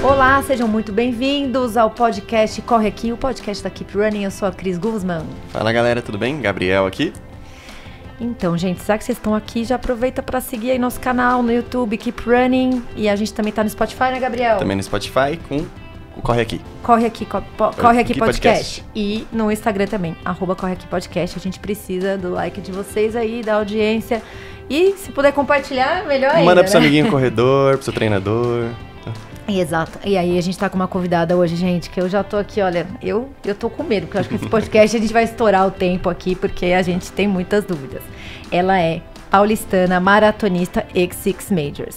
Olá, sejam muito bem-vindos ao podcast Corre Aqui, o podcast da Keep Running. Eu sou a Cris Guzman. Fala galera, tudo bem? Gabriel aqui. Então, gente, já que vocês estão aqui, já aproveita para seguir aí nosso canal no YouTube, Keep Running. E a gente também tá no Spotify, né, Gabriel? Também no Spotify com o Corre Aqui. Corre Aqui Podcast. E no Instagram também, @Corre Aqui Podcast. A gente precisa do like de vocês aí, da audiência. E se puder compartilhar, melhor ainda. Manda pro seu amiguinho corredor, pro seu treinador. Exato. E aí a gente tá com uma convidada hoje, gente, que eu já tô aqui, olha, eu tô com medo, porque eu acho que esse podcast a gente vai estourar o tempo aqui, porque a gente tem muitas dúvidas. Ela é paulistana, maratonista X6 Majors.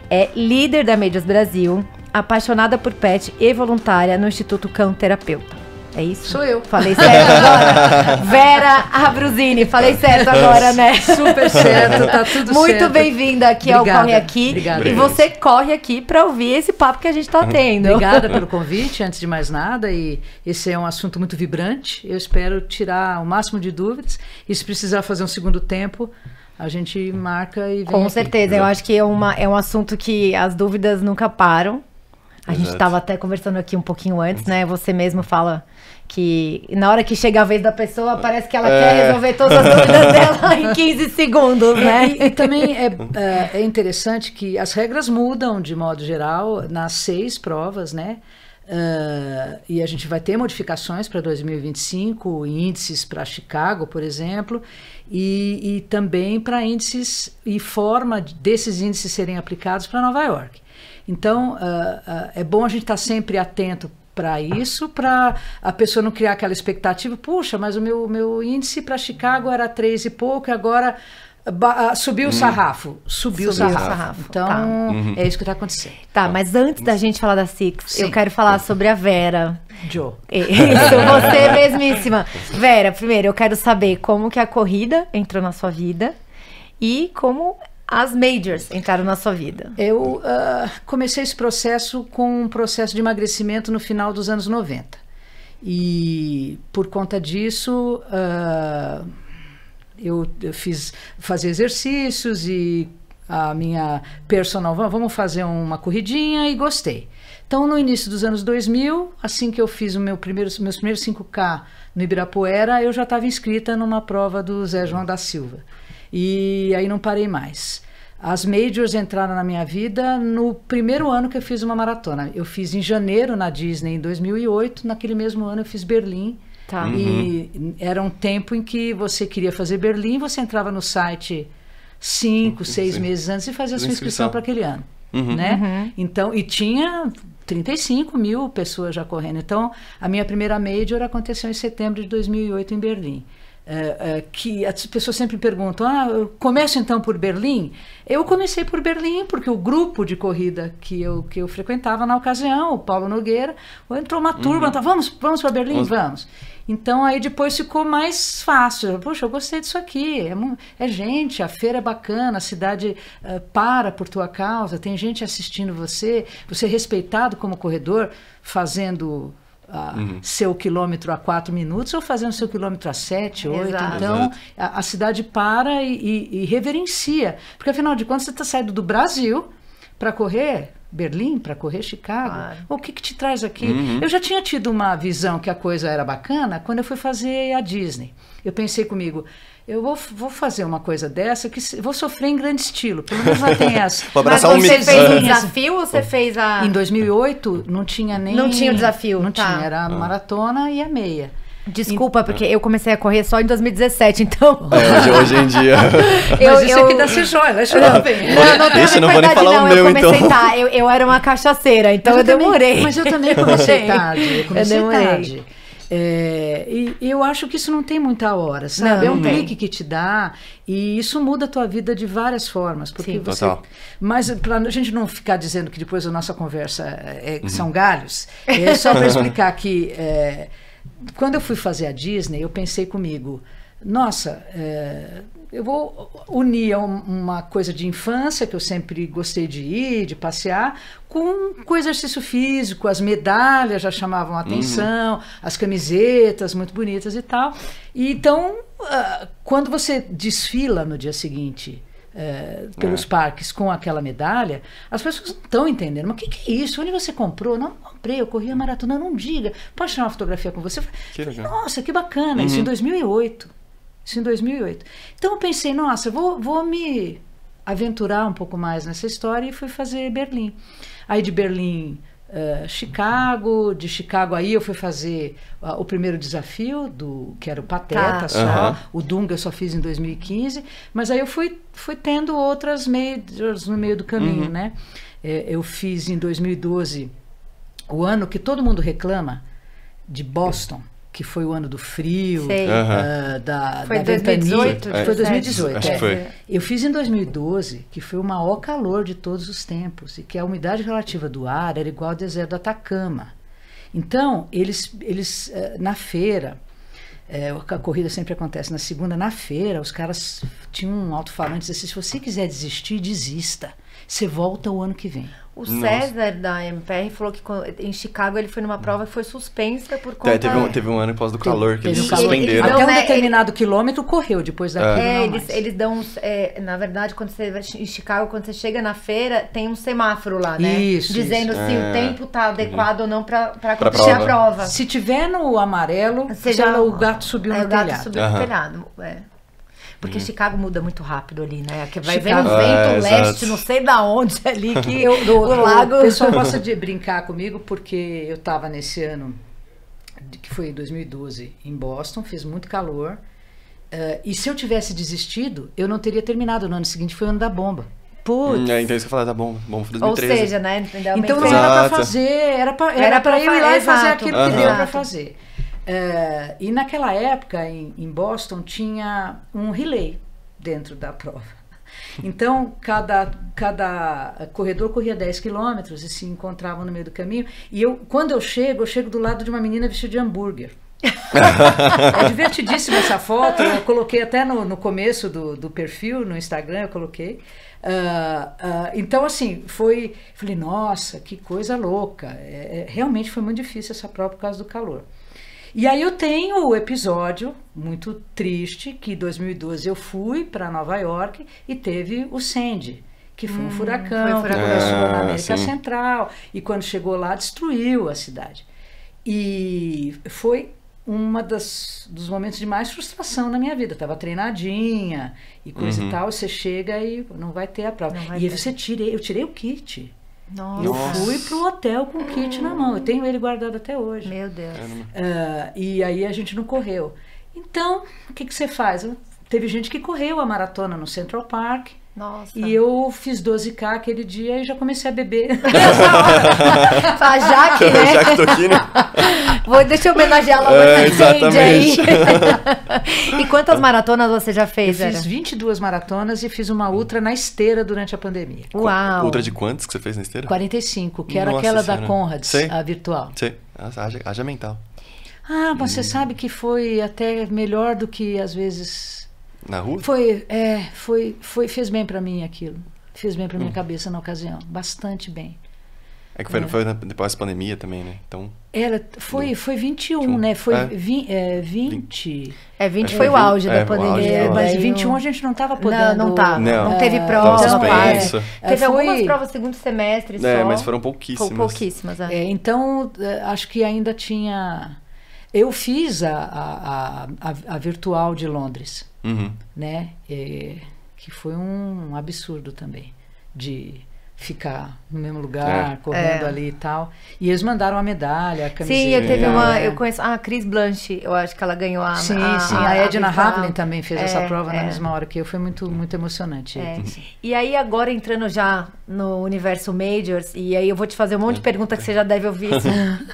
É líder da Majors Brasil, apaixonada por pet e voluntária no Instituto Cão Terapeuta. É isso? Sou eu. Falei certo agora? Vera Abruzini, falei certo agora, né? Super certo, tá tudo certo. Muito bem-vinda aqui ao Corre Aqui. Obrigada. E você corre aqui para ouvir esse papo que a gente tá tendo. Obrigada pelo convite, antes de mais nada. E esse é um assunto muito vibrante. Eu espero tirar o máximo de dúvidas. E se precisar fazer um segundo tempo, a gente marca e vem Com aqui. certeza. Eu acho que é um assunto que as dúvidas nunca param. A gente estava até conversando aqui um pouquinho antes, né? Você mesmo fala que na hora que chega a vez da pessoa, parece que ela quer resolver todas as dúvidas dela em 15 segundos, né? E também é interessante que as regras mudam de modo geral nas 6 provas, né? E a gente vai ter modificações para 2025, índices para Chicago, por exemplo, e também para índices e forma desses índices serem aplicados para Nova York. Então, é bom a gente estar sempre atento para isso, para a pessoa não criar aquela expectativa, puxa, mas o meu índice para Chicago era 3 e pouco, e agora subiu o sarrafo. Subiu o sarrafo. Então, é isso que está acontecendo. Tá, mas antes da gente falar da Six, eu quero falar sobre a Vera. Joe. Isso, você mesmíssima. Vera, primeiro, eu quero saber como que a corrida entrou na sua vida e como as Majors entraram na sua vida. Eu comecei esse processo com um processo de emagrecimento no final dos anos 90. E por conta disso, eu fazia exercícios e a minha personal, vamos fazer uma corridinha, e gostei. Então, no início dos anos 2000, assim que eu fiz meus primeiros 5K no Ibirapuera, eu já estava inscrita numa prova do Zé João da Silva. E aí não parei mais. As Majors entraram na minha vida no primeiro ano que eu fiz uma maratona. Eu fiz em janeiro na Disney, em 2008. Naquele mesmo ano eu fiz Berlim. Tá. E era um tempo em que você queria fazer Berlim, você entrava no site 5, 6 meses antes e fazia a sua inscrição para aquele ano. Né? Então, e tinha 35 mil pessoas já correndo. Então, a minha primeira Major aconteceu em setembro de 2008 em Berlim. Que as pessoas sempre perguntam, eu começo então por Berlim? Eu comecei por Berlim porque o grupo de corrida que eu frequentava na ocasião, o Paulo Nogueira, entrou uma turma, vamos para Berlim? Vamos. Então aí depois ficou mais fácil. Poxa, eu gostei disso aqui, é gente, a feira é bacana, a cidade para por tua causa, tem gente assistindo você é respeitado como corredor, fazendo seu quilômetro a 4 minutos ou fazendo seu quilômetro a 7, 8. Exato. Então, a cidade para e reverencia. Porque, afinal de contas, você está saindo do Brasil para correr Berlim, para correr Chicago. Claro. O que te traz aqui? Eu já tinha tido uma visão que a coisa era bacana quando eu fui fazer a Disney. Eu pensei comigo, eu vou fazer uma coisa dessa que vou sofrer em grande estilo. Pelo menos lá tem as... Mas você fez um desafio ou você fez a... Em 2008 não tinha nem... Não tinha o desafio, Não tá. tinha, era a maratona e a meia. Desculpa, porque eu comecei a correr só em 2017, então... Hoje em dia... Mas isso aqui dá ser joia, né? Não vou nem falar o meu, então. Eu era uma cachaceira, então eu demorei. Mas eu também comecei tarde. Eu demorei. E eu acho que isso não tem muita hora, sabe? É um clique que te dá e isso muda a tua vida de várias formas. Porque Sim. Total. Mas para a gente não ficar dizendo que depois a nossa conversa são galhos, é só para explicar que quando eu fui fazer a Disney, eu pensei comigo, nossa, eu vou unir uma coisa de infância, que eu sempre gostei de ir, de passear, com o exercício físico, as medalhas já chamavam a atenção, as camisetas muito bonitas e tal. E então, quando você desfila no dia seguinte, pelos parques com aquela medalha, as pessoas não estão entendendo. Mas o que é isso? Onde você comprou? Não comprei, eu corri a maratona. Não diga. Posso tirar uma fotografia com você? Nossa, que bacana. Isso em 2008. Então eu pensei, nossa, vou me aventurar um pouco mais nessa história e fui fazer Berlim. Aí de Berlim, Chicago, de Chicago aí eu fui fazer o primeiro desafio, que era o Pateta só, o Dunga eu só fiz em 2015, mas aí eu fui tendo outras majors no meio do caminho, né? Eu fiz em 2012, o ano que todo mundo reclama, de Boston, que foi o ano do frio, da ventania. Foi 2018. Acho que foi. Eu fiz em 2012, que foi o maior calor de todos os tempos, e que a umidade relativa do ar era igual ao deserto do Atacama. Então, eles na feira, a corrida sempre acontece na segunda, na feira, os caras tinham um alto-falante e diziam assim, se você quiser desistir, desista. Você volta o ano que vem. O César da MPR falou que em Chicago ele foi numa prova que foi suspensa por conta... Teve um ano por causa do calor que eles suspenderam. Até um determinado quilômetro correu depois daquilo. Eles dão... na verdade, quando você vai em Chicago, quando você chega na feira, tem um semáforo lá, né? Dizendo se o tempo tá adequado ou não para acontecer a prova. Se tiver no amarelo, o gato subiu no telhado. O gato subiu no telhado, Porque Chicago muda muito rápido ali, né? Que vai vendo vento leste, não sei da onde ali, que o lago... O pessoal gosta de brincar comigo, porque eu estava nesse ano, que foi 2012, em Boston, fez muito calor, e se eu tivesse desistido, eu não teria terminado no ano seguinte, foi o ano da bomba. Putz. Então isso que eu falei, tá bom foi 2013. Ou seja, né? Então não era para fazer, era para eu ir lá e fazer aquilo que deu para fazer. E naquela época, em Boston, tinha um relay dentro da prova. Então, cada corredor corria 10 quilômetros e se encontravam no meio do caminho. E quando eu chego do lado de uma menina vestida de hambúrguer. É divertidíssima essa foto. Eu coloquei até no começo do perfil, no Instagram, eu coloquei. Então, assim, falei, nossa, que coisa louca. Realmente foi muito difícil essa prova por causa do calor. E aí eu tenho o episódio muito triste, que em 2012 eu fui para Nova York e teve o Sandy, que foi um furacão, que começou na América Central, e quando chegou lá destruiu a cidade. E foi dos momentos de mais frustração na minha vida. Eu estava treinadinha e coisa e tal, você chega e não vai ter a prova. E aí eu tirei o kit. Nossa. Eu fui pro hotel com o kit na mão. Eu tenho ele guardado até hoje. Meu Deus. E aí a gente não correu. Então, o que você faz? Teve gente que correu a maratona no Central Park. Nossa. E eu fiz 12K aquele dia e já comecei a beber. Já que, né? Já que tô aqui, né? Deixa eu homenagear logo essa aí. E quantas maratonas você já fez? Eu fiz 22 maratonas e fiz uma ultra na esteira durante a pandemia. Uau! Ultra de quantos que você fez na esteira? 45, que era aquela da Conrads, a virtual. Sei, haja mental. Você sabe que foi até melhor do que às vezes... Na rua? Fez bem pra mim aquilo. Fez bem pra minha cabeça na ocasião. Bastante bem. É que foi depois da pandemia também, né? Então... Foi 21, né? Foi 20... 20 foi o auge da pandemia. Mas 21 a gente não estava podendo... Não tava. Não teve prova. Teve algumas provas segundo semestre só. Mas foram pouquíssimas. Pouquíssimas, Então, acho que ainda tinha... Eu fiz a virtual de Londres, né? Que foi um absurdo também, de ficar no mesmo lugar, correndo ali e tal. E eles mandaram a medalha, a camiseta. Sim, eu conheço a Cris Blanche, eu acho que ela ganhou a... Sim, a Edna Havlin também fez essa prova na mesma hora que eu. Foi muito, muito emocionante. E aí agora entrando já no universo Majors, e aí eu vou te fazer um monte de pergunta que você já deve ouvir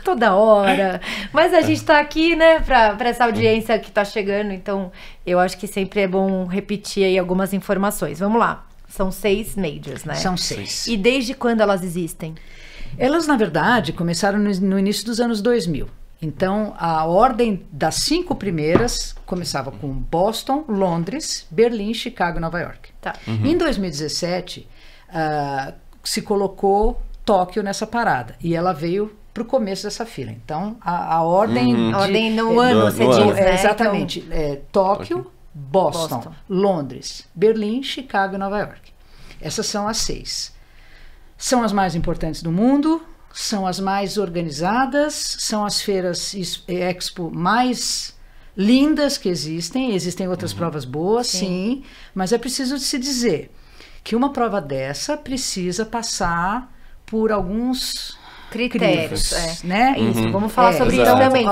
toda hora. Mas a gente tá aqui, né, pra essa audiência que tá chegando, então eu acho que sempre é bom repetir aí algumas informações. Vamos lá. São 6 majors, né? São 6. E desde quando elas existem? Elas, na verdade, começaram no início dos anos 2000. Então, a ordem das 5 primeiras começava com Boston, Londres, Berlim, Chicago e Nova York. Tá. Em 2017, se colocou Tóquio nessa parada. E ela veio para o começo dessa fila. Então, a ordem... A ordem no ano, você diz, né? Exatamente. Tóquio, Boston, Londres, Berlim, Chicago e Nova York. Essas são as 6. São as mais importantes do mundo, são as mais organizadas, são as feiras Expo mais lindas que existem. Existem outras provas boas, sim, mas é preciso se dizer que uma prova dessa precisa passar por alguns critérios, né? Isso, vamos falar sobre isso também.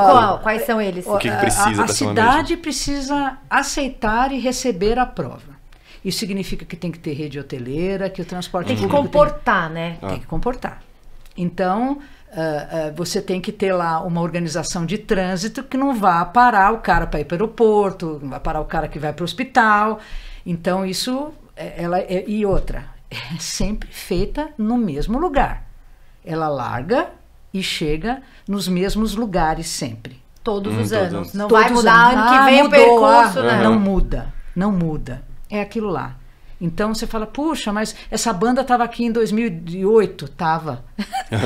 Quais são eles? O que precisa a cidade precisa aceitar e receber a prova. Isso significa que tem que ter rede hoteleira, que o transporte tem que comportar, né? Tem que comportar. Então, você tem que ter lá uma organização de trânsito que não vá parar o cara para ir para o aeroporto, não vai parar o cara que vai para o hospital. Então, isso, e outra, é sempre feita no mesmo lugar. Ela larga e chega nos mesmos lugares sempre. Todos os anos. Não Todos vai mudar ano que vem o percurso, né? Não muda. É aquilo lá. Então você fala, puxa, mas essa banda estava aqui em 2008. Tava.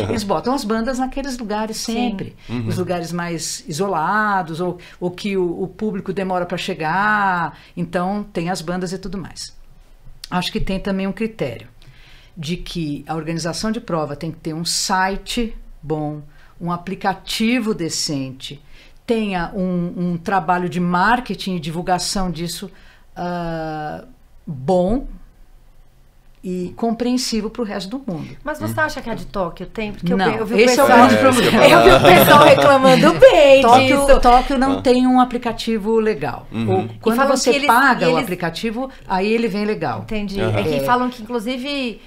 Eles botam as bandas naqueles lugares sempre. Os lugares mais isolados, ou que o público demora para chegar. Então tem as bandas e tudo mais. Acho que tem também um critério de que a organização de prova tem que ter um site bom, um aplicativo decente, tenha um trabalho de marketing e divulgação disso bom e compreensível para o resto do mundo. Mas você acha que a de Tóquio tem? Porque não, eu vi esse é o grande problema. Eu vi o pessoal reclamando bem disso. Tóquio não tem um aplicativo legal. Quando você paga o aplicativo, aí ele vem legal. Entendi. É que falam que, inclusive,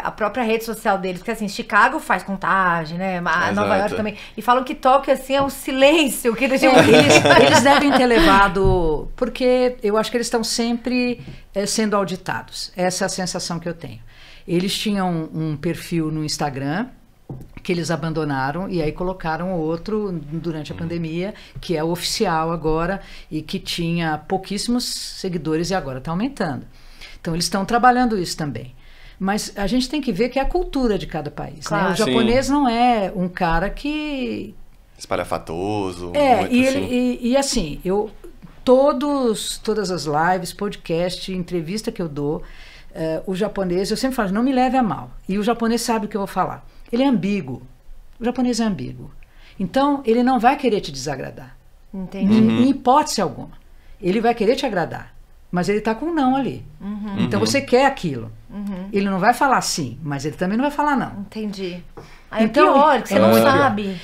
a própria rede social deles, porque assim, Chicago faz contagem, né? Nova York também. E falam que Tóquio, assim, é um silêncio que eles devem ter levado, porque eu acho que eles estão sempre sendo auditados. Essa é a sensação que eu tenho. Eles tinham um perfil no Instagram que eles abandonaram e aí colocaram outro durante a pandemia, que é o oficial agora e que tinha pouquíssimos seguidores e agora está aumentando. Então eles estão trabalhando isso também. Mas a gente tem que ver que é a cultura de cada país. Claro. Né? O japonês não é um cara que... espalhafatoso. E assim, todas as lives, podcast, entrevista que eu dou, o japonês, eu sempre falo, não me leve a mal. E o japonês sabe o que eu vou falar. Ele é ambíguo. O japonês é ambíguo. Então, ele não vai querer te desagradar. Entendi. Em hipótese alguma. Ele vai querer te agradar. Mas ele está com um não ali. Então você quer aquilo. Ele não vai falar sim, mas ele também não vai falar não. Entendi. Então, é pior, que você não sabe.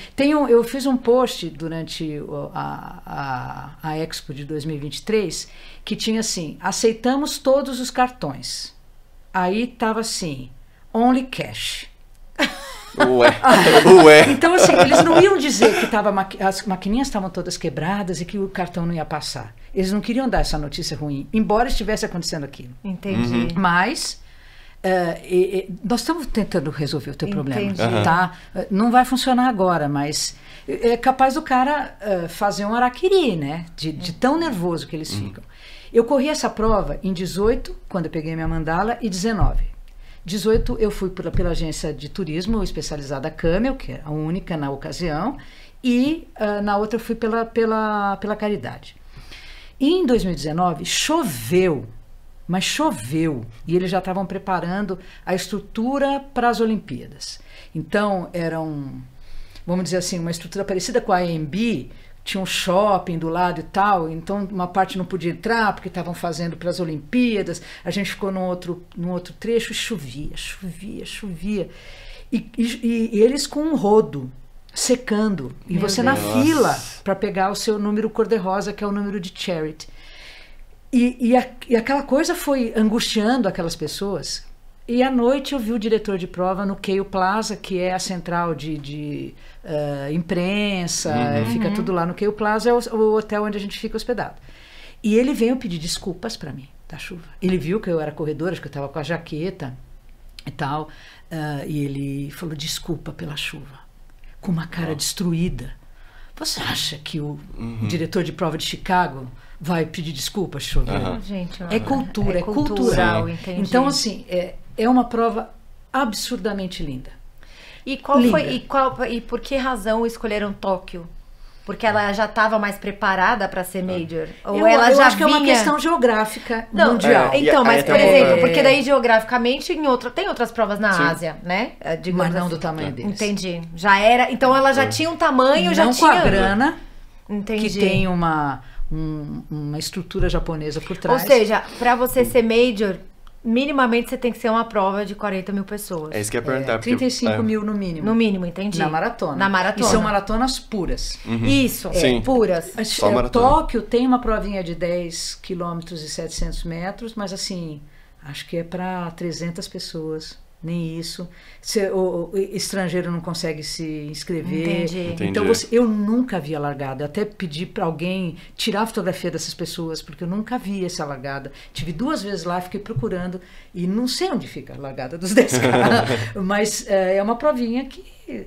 Eu fiz um post durante a Expo de 2023 que tinha assim, aceitamos todos os cartões. Aí estava assim, only cash. Ué. Então, assim, eles não iam dizer que as maquininhas estavam todas quebradas e que o cartão não ia passar. Eles não queriam dar essa notícia ruim, embora estivesse acontecendo aquilo. Entendi. Mas nós estamos tentando resolver o teu problema, tá? Não vai funcionar agora, mas é capaz do cara fazer um araquiri, né? De tão nervoso que eles ficam. Eu corri essa prova em 18, quando eu peguei minha mandala, e 19. 18 eu fui pela agência de turismo especializada Camel, que é a única na ocasião, e na outra eu fui pela Caridade. E em 2019 choveu, mas choveu, e eles já estavam preparando a estrutura para as Olimpíadas. Então era vamos dizer assim, uma estrutura parecida com a AMB, tinha um shopping do lado e tal, então uma parte não podia entrar porque estavam fazendo para as Olimpíadas, a gente ficou num outro trecho e chovia. E eles com um rodo, secando, e você na fila para pegar o seu número cor-de-rosa, que é o número de charity. E aquela coisa foi angustiando aquelas pessoas. E à noite eu vi o diretor de prova no Keio Plaza, que é a central de imprensa, fica tudo lá no Keio Plaza, é o hotel onde a gente fica hospedado. E ele veio pedir desculpas para mim, da chuva. Ele viu que eu era corredora, acho que eu estava com a jaqueta e tal, e ele falou desculpa pela chuva, com uma cara destruída. Você acha que o diretor de prova de Chicago vai pedir desculpas, chuva? Gente, é cultura, é cultural. Entendi. Então, assim, é uma prova absurdamente linda. E qual linda. E por que razão escolheram Tóquio? Porque ela já estava mais preparada para ser major? Ou eu já acho que é uma questão geográfica mundial. Então, mas por exemplo, porque daí geograficamente tem outras provas na Ásia, né? Mas não do tamanho deles. Entendi. Já era. Então ela já tinha um tamanho, já tinha. Com a grana, entendi. Que tem uma estrutura japonesa por trás. Ou seja, para você ser major, minimamente você tem que ser uma prova de 40 mil pessoas. É isso que eu ia perguntar. 35 mil no mínimo. No mínimo, entendi. Na maratona. E são maratonas puras. Isso, puras. Tóquio tem uma provinha de 10 quilômetros e 700 metros, mas assim, acho que é para 300 pessoas. Nem isso. O estrangeiro não consegue se inscrever. Entendi. Então eu nunca vi a largada. Eu até pedi para alguém tirar a fotografia dessas pessoas, porque eu nunca vi essa largada. Tive 2 vezes lá, fiquei procurando e não sei onde fica a largada dos 10 caras. Mas é uma provinha que...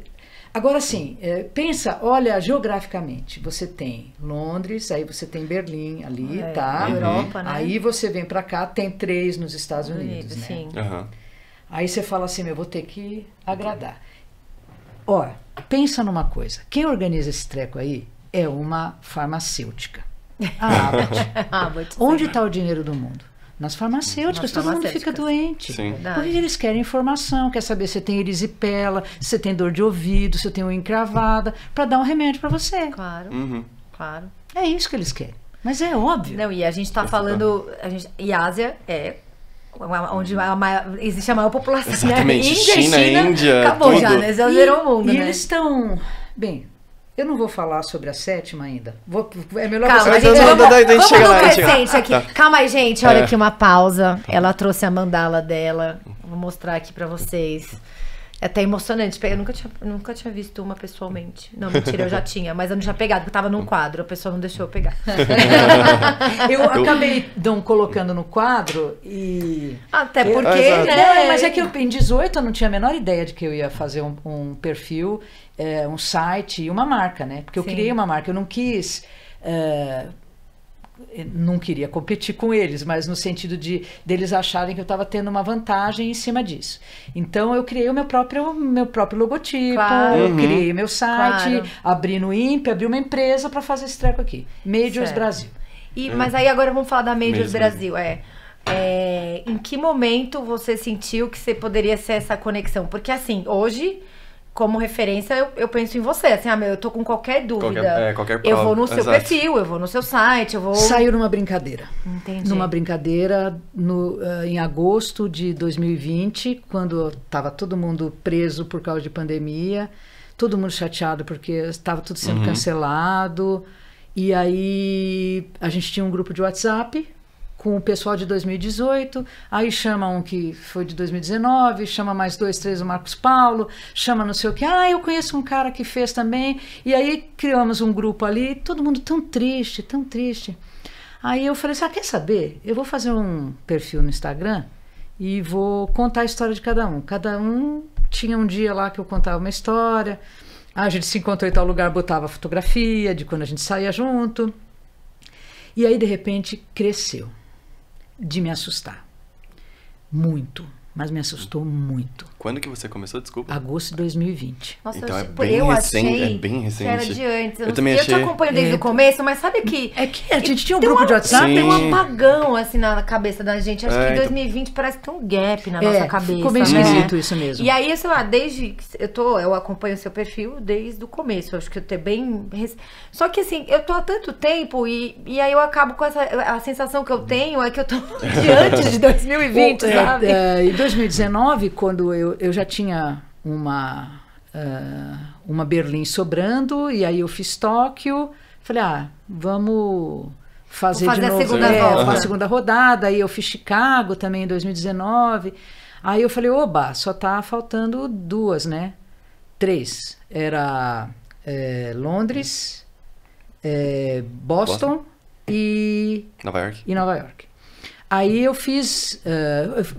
Agora sim, pensa, olha, geograficamente, você tem Londres, aí você tem Berlim ali, tá? Europa, né? Aí você vem para cá, tem 3 nos Estados Unidos, né? Sim. Aí você fala assim, eu vou ter que agradar. Ó, pensa numa coisa. Quem organiza esse treco aí é uma farmacêutica. A Abbott. Onde está o dinheiro do mundo? Nas farmacêuticas. Todo mundo fica doente. Sim. Porque eles querem informação, quer saber se você tem erisipela, se você tem dor de ouvido, se você tem unha encravada, para dar um remédio para você. Claro, claro. É isso que eles querem. Mas é óbvio. Não, e a gente está falando... E Ásia é... onde existe a maior população. Exatamente. China, Índia, acabou tudo. já, né? Já zerou o mundo, e né? eles estão... Bem, eu não vou falar sobre a 7ª ainda. É melhor Calma, você... vamos no crescente aqui. Calma aí, gente. Olha aqui uma pausa. Ela trouxe a mandala dela. Vou mostrar aqui pra vocês. É até emocionante. Eu nunca tinha visto uma pessoalmente. Não, mentira, eu já tinha. Mas eu não tinha pegado, porque tava num quadro. A pessoa não deixou eu pegar. Eu acabei não colocando no quadro e... Até porque, né? Mas é que em 18 eu não tinha a menor ideia de que eu ia fazer um perfil, um site e uma marca, né? Porque eu criei uma marca. Eu não quis... não queria competir com eles, mas no sentido deles acharem que eu estava tendo uma vantagem em cima disso. Então eu criei o meu próprio logotipo, eu criei meu site, abri no INPE, abri uma empresa para fazer esse treco aqui, Majors Brasil. Mas aí agora vamos falar da Majors Brasil. Em que momento você sentiu que você poderia ser essa conexão? Porque assim, hoje... Como referência, eu penso em você. Assim, eu tô com qualquer dúvida. Qualquer prova. Eu vou no seu perfil, eu vou no seu site, eu vou... Saiu numa brincadeira. Entendi. Numa brincadeira em agosto de 2020, quando estava todo mundo preso por causa de pandemia, todo mundo chateado porque estava tudo sendo cancelado. E aí a gente tinha um grupo de WhatsApp com o pessoal de 2018, aí chama um que foi de 2019, chama mais 2, 3 o Marcos Paulo, chama não sei o que, eu conheço um cara que fez também, e aí criamos um grupo ali, todo mundo tão triste, tão triste. Aí eu falei assim, quer saber? Eu vou fazer um perfil no Instagram e vou contar a história de cada um. Cada um tinha um dia lá que eu contava uma história, a gente se encontrou em tal lugar, botava fotografia de quando a gente saía junto, e aí de repente cresceu. De me assustar. Muito. Mas me assustou muito. Quando que você começou, desculpa? Agosto de 2020. Nossa, então é bem recente. É bem recente. Era de antes. Eu também achei. Eu te acompanho desde o começo, mas sabe que... É que a gente tinha um grupo de WhatsApp. Tem um apagão, assim, na cabeça da gente. Acho que 2020 parece que tem um gap na nossa cabeça. Ficou meio esquisito isso mesmo. E aí, sei lá, desde... Eu acompanho o seu perfil desde o começo. Eu acho que eu tô bem... Só que, assim, eu tô há tanto tempo e aí eu acabo com a sensação que eu tenho é que eu tô diante de 2020, sabe? Em 2019, quando eu já tinha uma Berlim sobrando, e aí eu fiz Tóquio, falei, vamos fazer de novo a segunda rodada, aí eu fiz Chicago também em 2019, aí eu falei, só tá faltando 2, né? 3, era Londres, Boston e Nova York. Aí eu fiz,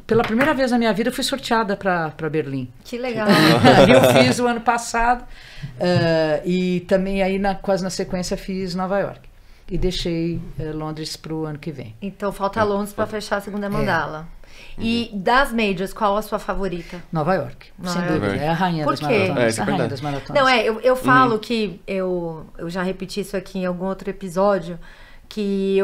pela primeira vez na minha vida, eu fui sorteada para Berlim. Que legal. Eu fiz o ano passado, e também aí quase na sequência fiz Nova York. E deixei Londres para o ano que vem. Então falta Londres para fechar a segunda mandala. E das majors, qual a sua favorita? Nova York, sem dúvida. É a rainha das maratonas. A rainha das maratonas. Não, eu falo que eu já repeti isso aqui em algum outro episódio, que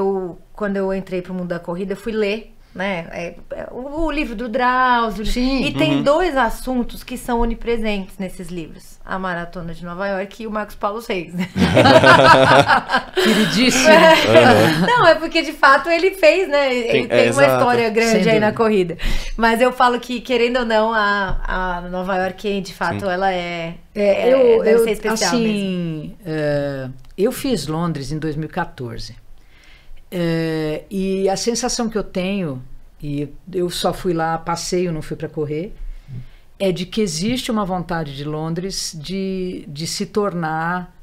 quando eu entrei pro mundo da corrida, eu fui ler, né, o livro do Drauzio. Sim. E tem 2 assuntos que são onipresentes nesses livros. A Maratona de Nova York e o Marcos Paulo Reis. Queridíssimo. Não, é porque de fato ele fez, né? Ele tem uma história grande aí na corrida. Mas eu falo que, querendo ou não, a Nova York, de fato, ela deve ser especial assim, mesmo. Eu fiz Londres em 2014. E a sensação que eu tenho, e eu só fui lá a passeio, não fui para correr, é de que existe uma vontade de Londres de se tornar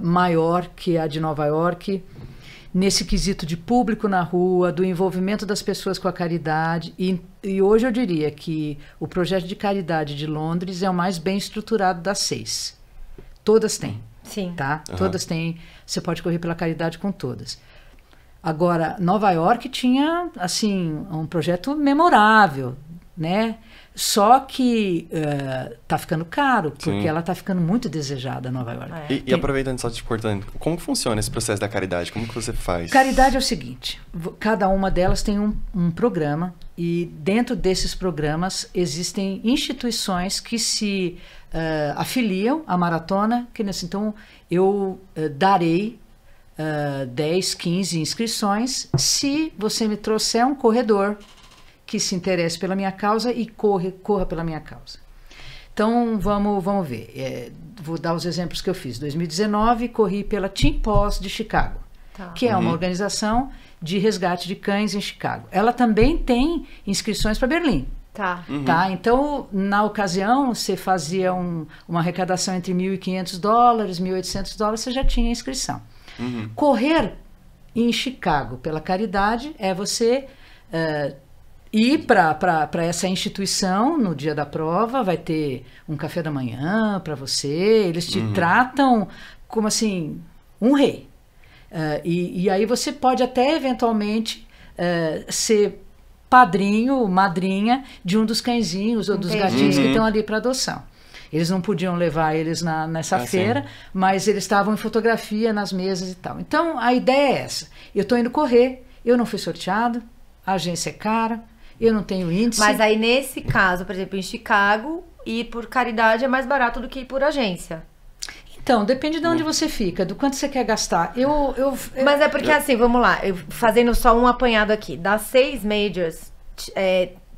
maior que a de Nova York, nesse quesito de público na rua, do envolvimento das pessoas com a caridade. E hoje eu diria que o projeto de caridade de Londres é o mais bem estruturado das 6. Todas têm. Sim. Tá? Todas têm. Você pode correr pela caridade com todas. Agora, Nova York tinha, assim, um projeto memorável, né? Só que tá ficando caro, porque ela tá ficando muito desejada, Nova York. E aproveitando, só te cortando, como funciona esse processo da caridade? Como que você faz? Caridade é o seguinte, cada uma delas tem um programa, e dentro desses programas existem instituições que se afiliam à maratona, que então eu darei 10, 15 inscrições se você me trouxer um corredor que se interesse pela minha causa e corra pela minha causa. Então, vamos ver. Vou dar os exemplos que eu fiz. Em 2019, corri pela Team Paws de Chicago, que é uma organização de resgate de cães em Chicago. Ela também tem inscrições para Berlim. Tá. Então, na ocasião, você fazia uma arrecadação entre $1.500, $1.800, você já tinha inscrição. Correr em Chicago pela caridade é você ir para essa instituição no dia da prova, vai ter um café da manhã para você, eles te tratam como assim, um rei. E aí você pode até eventualmente ser padrinho, madrinha de um dos cãezinhos ou dos gatinhos que estão ali para adoção. Eles não podiam levar eles nessa feira, mas eles estavam em fotografia nas mesas e tal. Então, a ideia é essa. Eu estou indo correr, eu não fui sorteado, a agência é cara, eu não tenho índice. Mas aí, nesse caso, por exemplo, em Chicago, ir por caridade é mais barato do que ir por agência. Então, depende de onde você fica, do quanto você quer gastar. Mas é porque, assim, vamos lá, fazendo só um apanhado aqui. Das 6 majors,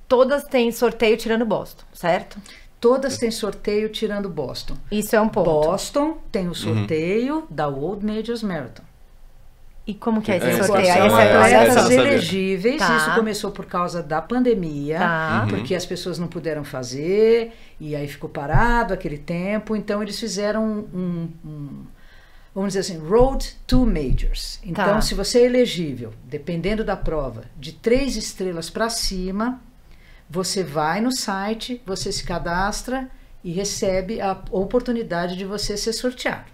todas têm sorteio tirando Boston, certo? Todas têm sorteio tirando Boston. Isso é um ponto. Boston tem o sorteio da World Majors Marathon. E como que é esse sorteio? São atletas elegíveis. Isso começou por causa da pandemia, porque as pessoas não puderam fazer, e aí ficou parado aquele tempo. Então, eles fizeram vamos dizer assim, Road to Majors. Então, se você é elegível, dependendo da prova, de 3 estrelas para cima, você vai no site, você se cadastra e recebe a oportunidade de você ser sorteado.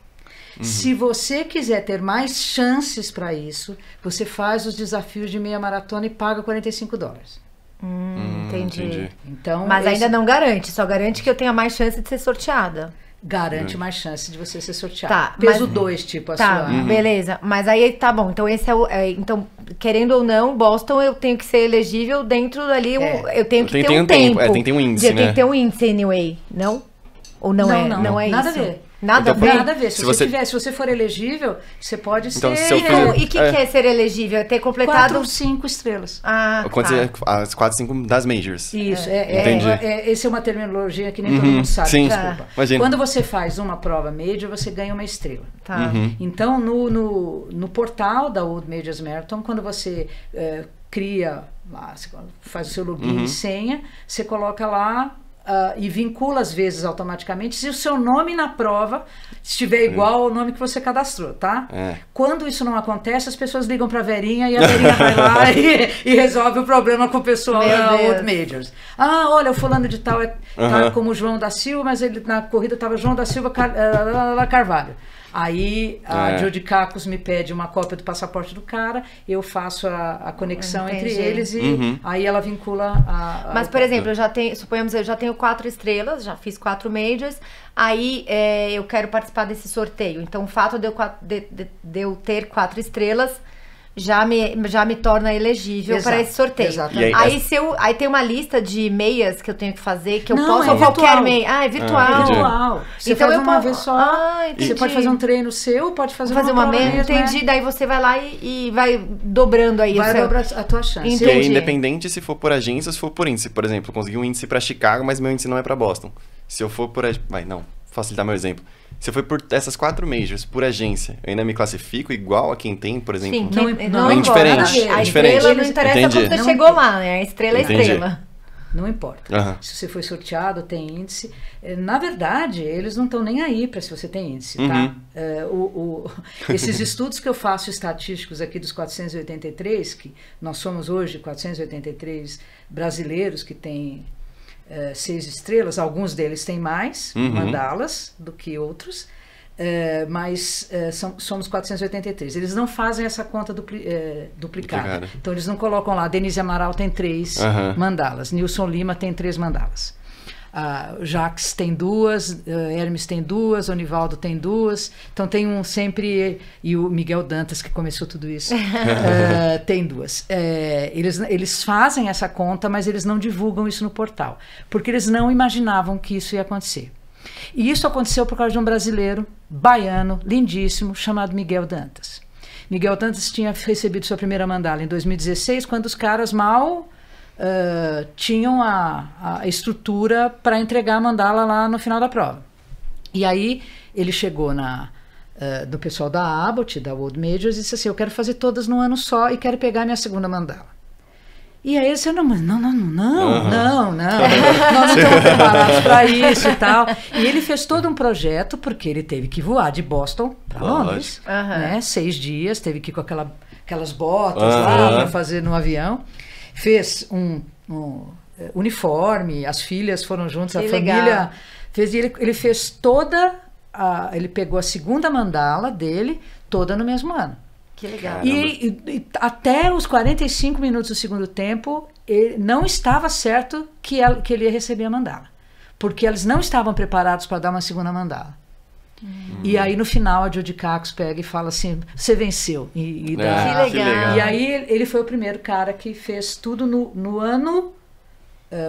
Se você quiser ter mais chances para isso, você faz os desafios de meia maratona e paga $45. Entendi. Então, mas ainda não garante, só garante que eu tenha mais chance de ser sorteada. Garante mais chance de você ser sorteado. Tá, Peso 2, tipo a sua. Beleza. Mas aí tá bom. Então esse então, querendo ou não, Boston eu tenho que ser elegível dentro dali. Eu tenho que ter um tempo. Tem que ter um índice, né? Tem que ter um índice anyway, não? Ou não, não é nada isso? A ver. Nada a ver. Se você for elegível, você pode ser... E o que é ser elegível? É ter completado... 4 ou 5 estrelas. As 4, 5 das majors. Isso. Essa é uma terminologia que nem todo mundo sabe. Sim, desculpa. Quando você faz uma prova major, você ganha uma estrela. Então, no portal da World Majors Marathon, quando você cria, faz o seu login e senha, você coloca lá... e vincula às vezes automaticamente se o seu nome na prova estiver igual ao nome que você cadastrou, tá? Quando isso não acontece, as pessoas ligam pra Verinha e a Verinha vai lá e resolve o problema com o pessoal da World Majors. Olha, o fulano de tal tá como João da Silva, mas ele na corrida estava João da Silva Carvalho. Aí a Jodie Cacos me pede uma cópia do passaporte do cara, eu faço a conexão entre eles e aí ela vincula Mas, por exemplo, suponhamos, eu já tenho 4 estrelas, já fiz 4 majors, aí eu quero participar desse sorteio. Então, o fato de eu ter 4 estrelas já me torna elegível para esse sorteio. Exatamente. Aí tem uma lista de meias que eu tenho que fazer, que eu posso, ou qualquer meia. É virtual. É virtual. Você então faz uma vez só. Você pode fazer um treino seu, pode fazer uma meia. Entendi. Daí você vai lá e vai dobrando aí. Vai dobrar a tua chance. Entendi. E é independente se for por agência ou se for por índice. Por exemplo, eu consegui um índice para Chicago, mas meu índice não é para Boston. Se eu for por... facilitar meu exemplo. Se eu for por essas 4 majors, por agência, eu ainda me classifico igual a quem tem, por exemplo? Sim, não é indiferente. A estrela não interessa como você chegou lá, né? A estrela é estrela. Não importa. Se você foi sorteado, tem índice. Na verdade, eles não estão nem aí para se você tem índice, tá? Esses estudos que eu faço estatísticos aqui dos 483, que nós somos hoje 483 brasileiros que têm 6 estrelas, alguns deles têm mais mandalas do que outros, mas somos 483. Eles não fazem essa conta duplicada. Então eles não colocam lá, Denise Amaral tem 3 mandalas, Nilson Lima tem 3 mandalas. Jacques tem 2, Hermes tem 2, Onivaldo tem 2, então tem um sempre, e o Miguel Dantas que começou tudo isso tem 2. Eles fazem essa conta, mas eles não divulgam isso no portal, porque eles não imaginavam que isso ia acontecer. E isso aconteceu por causa de um brasileiro baiano, lindíssimo, chamado Miguel Dantas. Miguel Dantas tinha recebido sua primeira mandala em 2016, quando os caras mal tinham a estrutura para entregar a mandala lá no final da prova. E aí ele chegou do pessoal da Abbott, da World Majors, e disse assim, eu quero fazer todas num ano só e quero pegar minha segunda mandala. E aí ele disse, não, nós não estamos preparados para isso e tal. E ele fez todo um projeto, porque ele teve que voar de Boston para Londres, né, 6 dias, teve que ir com aquelas botas lá para fazer no avião. Fez um uniforme, as filhas foram juntas, a família fez. Ele fez ele pegou a segunda mandala dele toda no mesmo ano. Que legal. E até os 45 minutos do segundo tempo, não estava certo que ele ia receber a mandala, porque eles não estavam preparados para dar uma segunda mandala. E aí no final a Jodie Cacos pega e fala assim, você venceu. Que legal. E aí ele foi o primeiro cara que fez tudo no ano,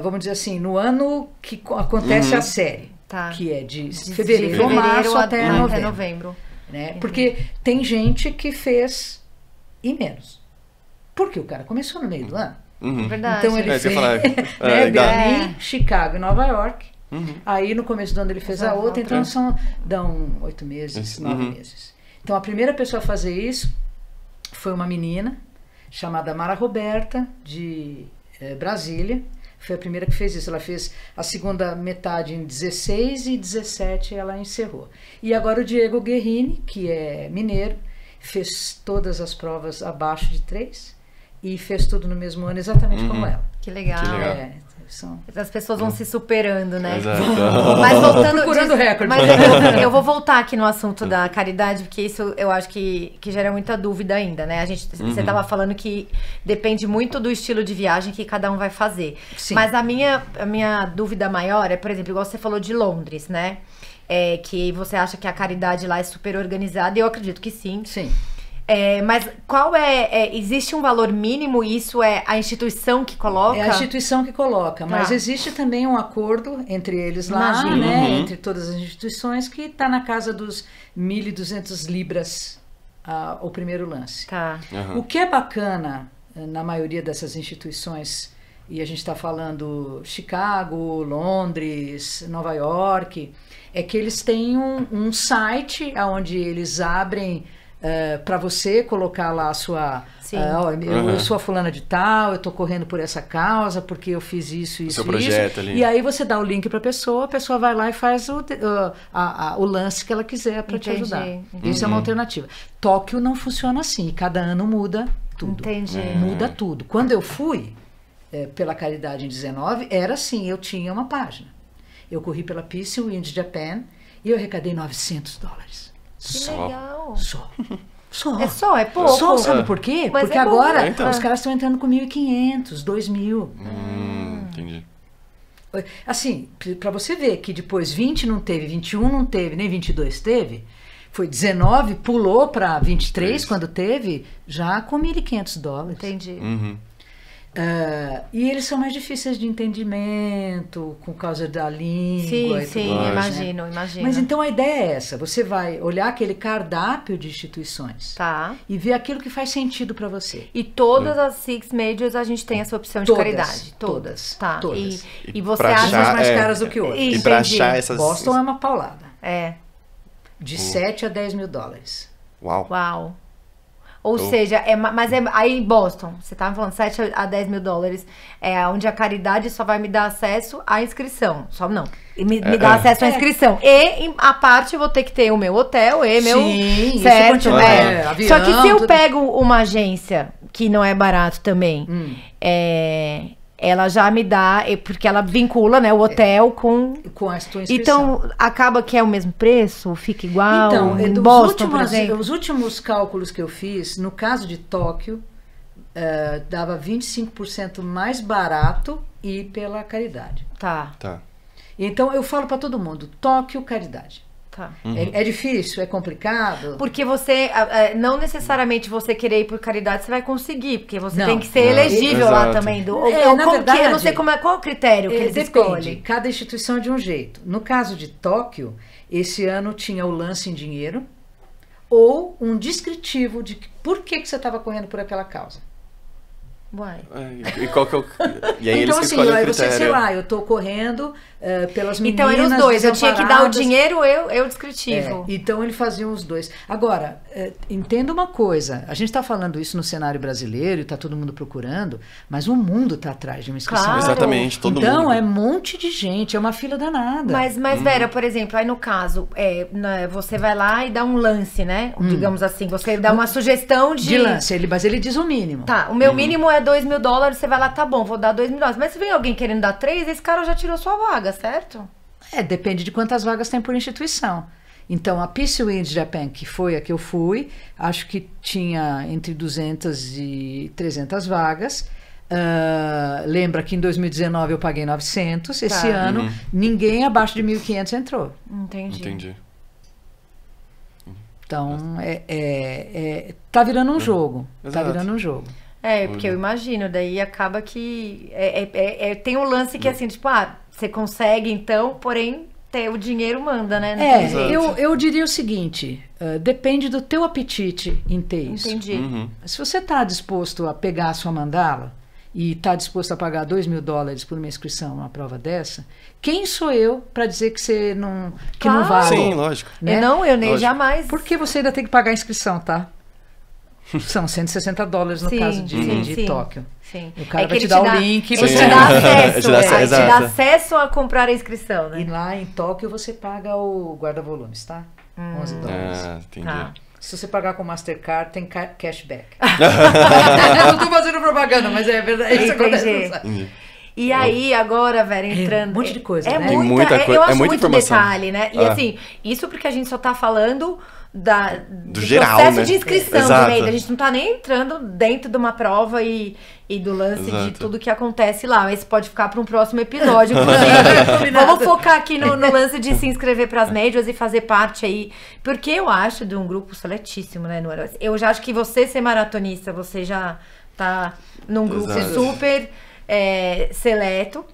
vamos dizer assim, no ano que acontece a série, que é de fevereiro ou março até novembro. Né? Porque tem gente que fez e menos. Porque o cara começou no meio do ano. Verdade. Então ele fez Berlim, Chicago e Nova York. Aí no começo do ano ele fez a outra, então dão 8 meses, 9 meses. Então a primeira pessoa a fazer isso foi uma menina chamada Mara Roberta, de Brasília. Foi a primeira que fez isso. Ela fez a segunda metade em 16 e 17 ela encerrou. E agora o Diego Guerrini, que é mineiro, fez todas as provas abaixo de 3 e fez tudo no mesmo ano, exatamente como ela. Que legal. As pessoas vão se superando, né? Exato. Mas voltando... Procurando recorde. Mas eu vou voltar aqui no assunto da caridade, porque isso eu acho que gera muita dúvida ainda, né? Você estava falando que depende muito do estilo de viagem que cada um vai fazer. Sim. Mas a minha dúvida maior é, por exemplo, igual você falou de Londres, né? Que você acha que a caridade lá é super organizada, e eu acredito que sim. Sim. Mas qual existe um valor mínimo e isso é a instituição que coloca? É a instituição que coloca, mas existe também um acordo entre eles lá, né, entre todas as instituições, que está na casa dos 1.200 libras o primeiro lance. O que é bacana na maioria dessas instituições, e a gente está falando Chicago, Londres, Nova York, é que eles têm um site onde eles abrem para você colocar lá a sua... eu sou a fulana de tal, eu estou correndo por essa causa, porque eu fiz isso, isso, projeto ali. E aí você dá o link para a pessoa vai lá e faz o lance que ela quiser para te ajudar. Isso é uma alternativa. Tóquio não funciona assim, cada ano muda tudo. Muda tudo. Quando eu fui pela caridade em 19, era assim, eu tinha uma página. Eu corri pela Peace Wind Japan e eu arrecadei $900. Que legal. Só. É pouco. Só, sabe por quê? Mas porque agora os caras estão entrando com 1.500, 2.000. Entendi. Assim, para você ver que depois 20 não teve, 21 não teve, nem 22 teve, foi 19, pulou para 23 quando teve, já com $1.500. Entendi. E eles são mais difíceis de entendimento, por causa da língua. Sim, imagino. Mas então a ideia é essa, você vai olhar aquele cardápio de instituições e ver aquilo que faz sentido para você. E todas as Six Majors a gente tem essa opção de caridade? Todas. Tá. Todas. E você acha umas mais caras do que outras. E para achar essas... Boston é uma paulada. De 7 a 10 mil dólares. Uau. Ou seja, aí em Boston, você estava falando 7 a 10 mil dólares, é onde a caridade só vai me dar acesso à inscrição. Só não. Me dá acesso à inscrição. E a parte eu vou ter que ter o meu hotel e meu. Sim, certo? Avião, só que se eu pego uma agência, que não é barato também, ela já me dá, porque ela vincula, né, o hotel com a sua inscrição. Então, acaba que é o mesmo preço? Fica igual? Então, em Boston, por exemplo? os últimos cálculos que eu fiz, no caso de Tóquio, dava 25% mais barato e pela caridade. Tá. Então, eu falo para todo mundo, Tóquio, caridade. Tá. É difícil, é complicado. Porque você, não necessariamente você querer ir por caridade, você vai conseguir, porque você tem que ser elegível lá também. Na verdade, eu não sei qual é o critério que eles escolhem. Cada instituição é de um jeito. No caso de Tóquio, esse ano tinha o lance em dinheiro ou um descritivo de por que você estava correndo por aquela causa. Uai. E qual que é o... E aí então, eles assim, escolhem o você, critério. sei lá, eu tô correndo pelas meninas. Então eram os dois, eu tinha que dar o dinheiro, eu descritivo. Então eles faziam os dois. Agora, entenda uma coisa, a gente está falando isso no cenário brasileiro e está todo mundo procurando, mas o mundo está atrás de uma inscrição. Claro. Exatamente, todo mundo. Então é um monte de gente, é uma fila danada. Mas Vera, por exemplo, aí no caso, você vai lá e dá um lance, né? Digamos assim, você dá uma sugestão de lance, mas ele diz o mínimo. Tá, o meu mínimo é $2 mil, você vai lá, tá bom, vou dar $2 mil. Mas se vem alguém querendo dar 3, esse cara já tirou sua vaga, certo? Depende de quantas vagas tem por instituição. Então, a Peace Wind Japan, que foi a que eu fui, acho que tinha entre 200 e 300 vagas. Lembra que em 2019 eu paguei 900. Esse ano, ninguém abaixo de 1.500 entrou. Entendi. Então, tá virando um jogo. Exato. Tá virando um jogo. Porque eu imagino, daí acaba que tem um lance que assim, tipo, você consegue então, porém o dinheiro manda, né? Eu diria o seguinte, depende do teu apetite em ter isso. Entendi. Se você está disposto a pegar a sua mandala e está disposto a pagar $2 mil por uma inscrição numa prova dessa, quem sou eu para dizer que você não vale? Sim, lógico. Né? Eu nem jamais. Porque você ainda tem que pagar a inscrição, tá? São $160 no caso de Tóquio. Sim. O cara vai te dar o link. Você te dá acesso. Te dá acesso a comprar a inscrição, né? E lá em Tóquio você paga o guarda-volumes, tá? $11. Entendi. Tá. Se você pagar com Mastercard, tem cashback. Eu não tô fazendo propaganda, mas é verdade. Entendi. E aí, agora, Vera, entrando... um monte de coisa, né? Muita coisa. Eu acho muito informação. Detalhe, né? E assim, isso porque a gente só tá falando do geral, processo né? de inscrição do MEI. A gente não tá nem entrando dentro de uma prova e do lance de tudo que acontece lá. Esse pode ficar para um próximo episódio. Vamos focar aqui no lance de se inscrever para as majors e fazer parte aí. Porque eu acho de um grupo seletíssimo, né, Nora? Eu já acho que você ser maratonista, você já tá num grupo super seleto.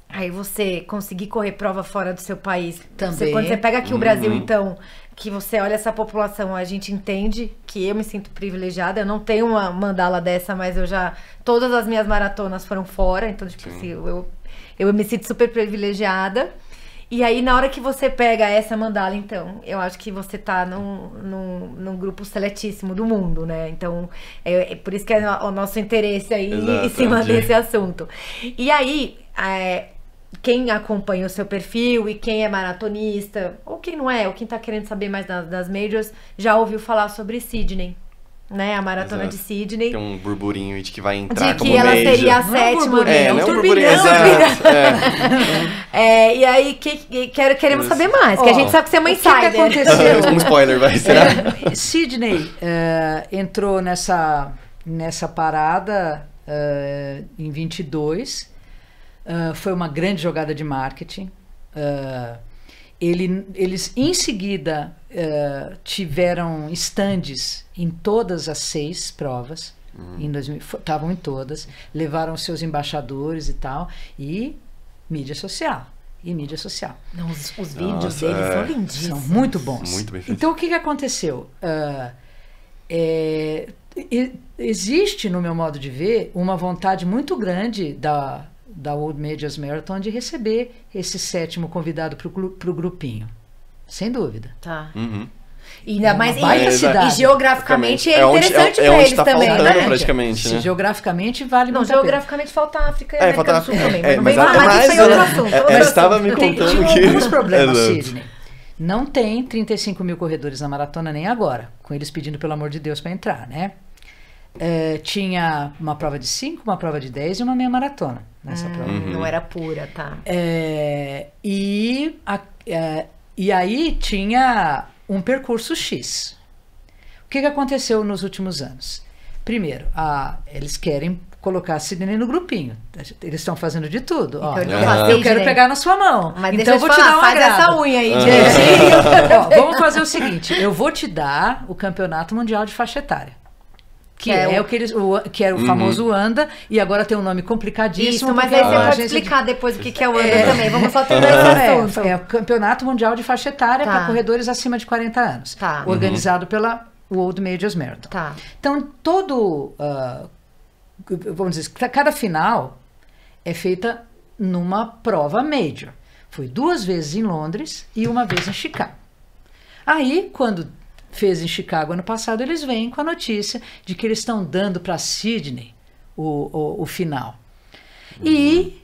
Aí você conseguir correr prova fora do seu país. Também. Quando você pega aqui o Brasil, então, que você olha essa população, a gente entende que eu me sinto privilegiada. Eu não tenho uma mandala dessa, mas todas as minhas maratonas foram fora. Então, tipo assim, eu me sinto super privilegiada. E aí, na hora que você pega essa mandala, então, eu acho que você tá num grupo seletíssimo do mundo, né? Então, é por isso que é o nosso interesse aí em cima desse assunto. E aí, quem acompanha o seu perfil e quem é maratonista, ou quem não é, ou quem tá querendo saber mais das majors, já ouviu falar sobre Sydney, né? A maratona de Sydney. Tem um burburinho de que vai entrar como major. De que ela major. seria a sétima. Não é um burburinho, exato. E aí, queremos saber mais, que a gente sabe que você é uma insider. O que aconteceu? Um spoiler, vai, será? Sydney entrou nessa parada em 22. Foi uma grande jogada de marketing. Eles, em seguida, tiveram estandes em todas as 6 provas. Estavam em todas, levaram seus embaixadores e tal, e mídia social. Não, os vídeos deles são lindíssimos. São muito bons. Muito bem feitos. Então, o que aconteceu? Existe, no meu modo de ver, uma vontade muito grande da World Majors Marathon de receber esse 7º convidado para o grupinho. Sem dúvida. Tá. Uhum. E ainda mais cidade. E geograficamente é interessante para eles também, faltando, né? praticamente, né? Geograficamente vale muito geograficamente falta a África e a América do Sul também. Mas isso aí é outro assunto. Eu estava me contando que... Tinha alguns problemas, Sydney. Não tem 35 mil corredores na maratona nem agora, com eles pedindo pelo amor de Deus para entrar, né? Tinha uma prova de 5, uma prova de 10 e uma meia maratona nessa prova. Não era pura, tá? E aí tinha um percurso X. O que aconteceu nos últimos anos? Primeiro, eles querem colocar a Sydney no grupinho. Eles estão fazendo de tudo. Eu quero pegar na sua mão. Mas então eu vou te dar uma faz essa unha aí. Vamos fazer o seguinte. Eu vou te dar o Campeonato Mundial de Faixa Etária. Que é o famoso UANDA, e agora tem um nome complicadíssimo. Isso, mas aí você pode explicar depois o que é o UANDA também. Vamos só terminar esse assunto. É o Campeonato Mundial de Faixa Etária para corredores acima de 40 anos. Tá. Organizado pela World Majors Marathon. Tá. Então, vamos dizer, cada final é feita numa prova major. Foi 2 vezes em Londres e 1 vez em Chicago. Aí, quando fez em Chicago ano passado, eles vêm com a notícia de que eles estão dando para Sydney o final. E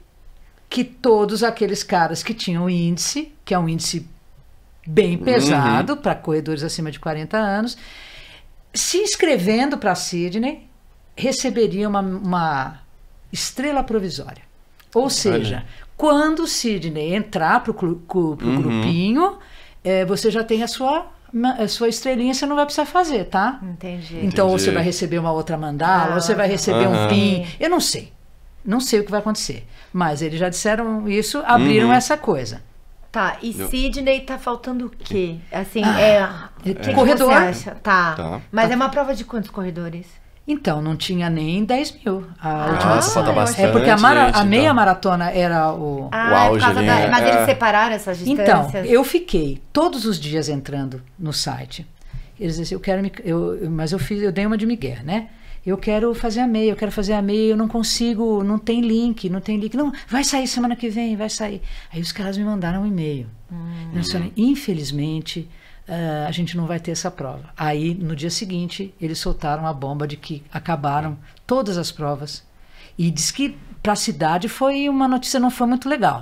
que todos aqueles caras que tinham índice, que é um índice bem pesado para corredores acima de 40 anos, se inscrevendo para Sydney, receberiam uma estrela provisória. Ou seja, quando Sydney entrar para o grupinho, você já tem a sua estrelinha, você não vai precisar fazer, tá? Entendi. Então, ou você vai receber uma outra mandala, ou você vai receber um PIN. Eu não sei. Não sei o que vai acontecer. Mas eles já disseram isso, abriram essa coisa. Tá, e Sydney tá faltando o quê? Assim, corredor. Que você acha? Tá. Mas é uma prova de quantos corredores? Então, não tinha nem 10 mil. Falta bastante. Porque a meia maratona era o auge ali. Mas eles separaram essas distâncias? Então, eu fiquei todos os dias entrando no site. Eles diziam, eu dei uma de migué, né? Eu quero fazer a meia, eu não consigo, não tem link. Não, vai sair semana que vem, vai sair. Aí os caras me mandaram um e-mail. Infelizmente, a gente não vai ter essa prova. Aí, no dia seguinte, eles soltaram a bomba de que acabaram todas as provas. E diz que para a cidade foi uma notícia, não foi muito legal.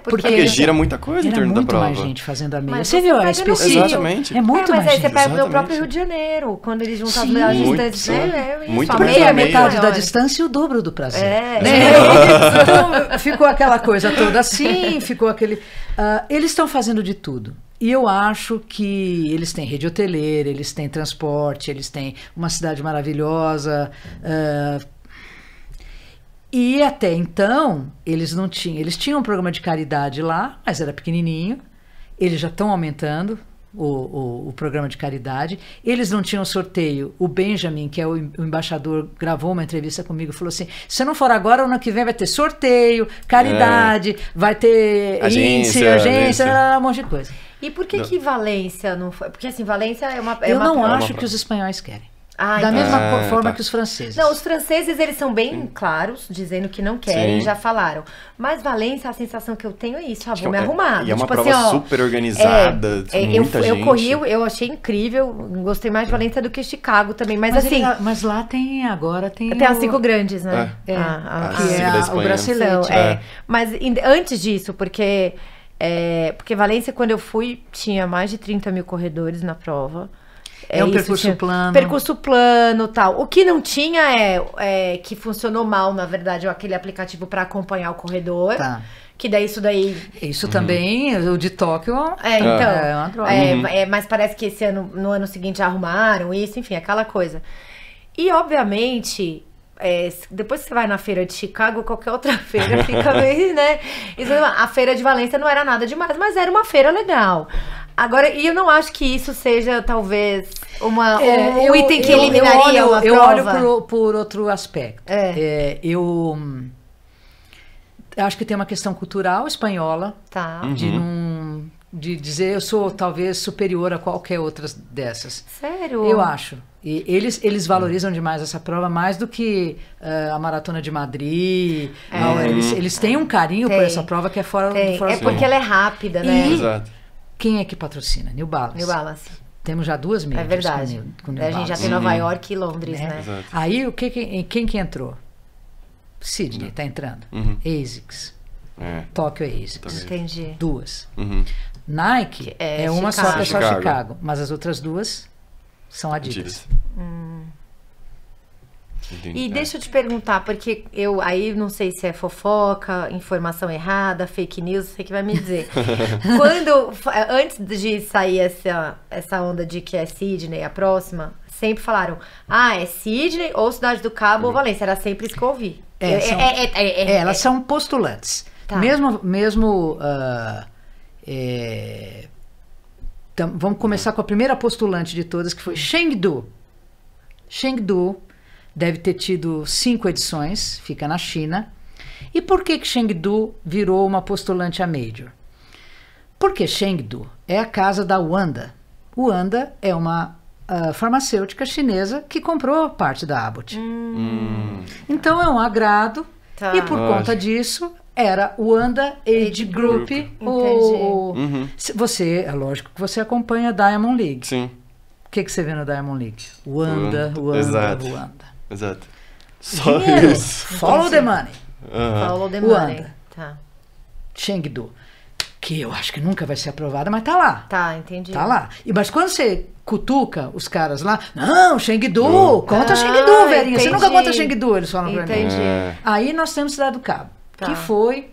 Porque gira muita coisa em torno da prova. Muito mais gente fazendo a meia. Você viu a específica? Exatamente. É muito mais gente. Mas aí gente. você pega o próprio Rio de Janeiro, quando eles juntam as melhores distâncias. Muito a mais metade da distância e o dobro do prazer. Então, ficou aquela coisa toda assim, ficou aquele... eles estão fazendo de tudo. E eu acho que eles têm rede hoteleira, eles têm transporte, eles têm uma cidade maravilhosa. E até então, eles tinham um programa de caridade lá, mas era pequenininho. Eles já estão aumentando o programa de caridade. Eles não tinham sorteio. O Benjamin, que é o embaixador, gravou uma entrevista comigo e falou assim, se não for agora, ano que vem vai ter sorteio, caridade, vai ter agência, um monte de coisa. E por que Valência não foi? Porque assim, Valência é uma... Eu não acho que os espanhóis querem. Da mesma forma que os franceses. Não, os franceses, eles são bem claros, dizendo que não querem, já falaram. Mas Valência, a sensação que eu tenho é isso, vou me arrumar. E é uma prova super organizada, muita gente. Eu corri, eu achei incrível, gostei mais de Valência do que Chicago também, mas assim... Mas lá tem as 5 grandes, né? Que é o Bracelete. Mas antes disso, porque Valência, quando eu fui, tinha mais de 30 mil corredores na prova. Um percurso plano. Percurso plano, tal. O que não tinha que funcionou mal, na verdade, aquele aplicativo para acompanhar o corredor. Tá. Que daí isso daí... Isso também, o de Tóquio... então. É uma droga. Mas parece que esse ano, no ano seguinte, arrumaram isso, enfim, aquela coisa. E, obviamente... depois que você vai na feira de Chicago, qualquer outra feira fica meio, né? A feira de Valência não era nada demais, mas era uma feira legal. Agora, e eu não acho que isso seja, talvez, um item que eliminaria uma prova. Eu olho por outro aspecto. Eu acho que tem uma questão cultural espanhola, tá. de dizer eu sou talvez superior a qualquer outra dessas. Sério? Eu acho. E eles valorizam demais essa prova, mais do que a Maratona de Madrid. Eles têm um carinho por essa prova que é fora do porque ela é rápida, né? Exato. Quem é que patrocina? New Balance. New Balance. Temos já 2 majors. É verdade. Com New a gente já tem Nova York e Londres, né? Exato. Aí, quem que entrou? Sydney tá entrando. ASICS. Tóquio é ASICS. Entendi. 2. Nike é uma só, que é só Chicago. Mas as outras 2 são Adidas. E deixa eu te perguntar, porque eu aí não sei se é fofoca, informação errada, fake news, você que vai me dizer. Antes de sair essa onda de que é Sydney a próxima, sempre falaram, é Sydney ou Cidade do Cabo ou Valência, era sempre isso que eu ouvi. Elas são postulantes. Tá. Vamos começar com a primeira postulante de todas, que foi Chengdu. Chengdu deve ter tido 5 edições, fica na China. E por que Chengdu virou uma postulante a Major? Porque Chengdu é a casa da Wanda. Wanda é uma farmacêutica chinesa que comprou parte da Abbott. Então é um agrado, e por conta disso era Wanda Age Group. Você, é lógico que você acompanha a Diamond League. Sim. O que você vê no Diamond League? Wanda. Exato. Só dinheiro. isso. Follow the money. Follow the money. Wanda. Tá. Chengdu, que eu acho que nunca vai ser aprovada, mas tá lá. Tá, entendi. Tá lá. Mas quando você cutuca os caras lá, não, Chengdu, conta Chengdu, velhinha. Entendi. Você nunca conta Chengdu, eles falam pra mim. Entendi. Aí nós temos Cidade do Cabo, que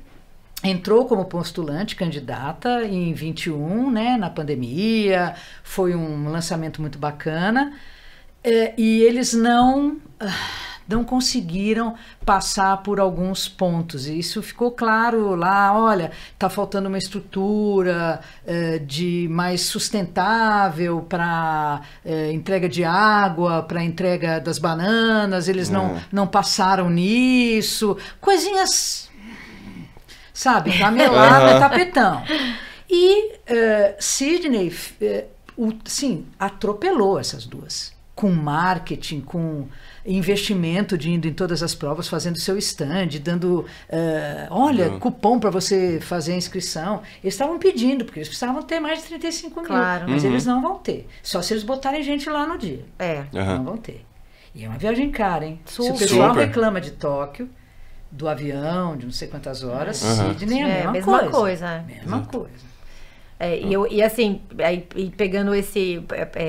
entrou como postulante, candidata em 21, né, na pandemia, foi um lançamento muito bacana, e eles não conseguiram passar por alguns pontos, e isso ficou claro lá, olha, tá faltando uma estrutura de mais sustentável para entrega de água, para entrega das bananas, eles não passaram nisso, coisinhas, sabe, camelada, tapetão. E Sydney, sim, atropelou essas duas, com marketing, com investimento de indo em todas as provas, fazendo seu stand, dando, cupom para você fazer a inscrição. Eles estavam pedindo, porque eles precisavam ter mais de 35 mil, mas eles não vão ter. Só se eles botarem gente lá no dia. Não vão ter. E é uma viagem cara, hein? Se o pessoal reclama de Tóquio, do avião, de não sei quantas horas, Sydney é a mesma coisa. Mesma coisa. E assim, pegando esse...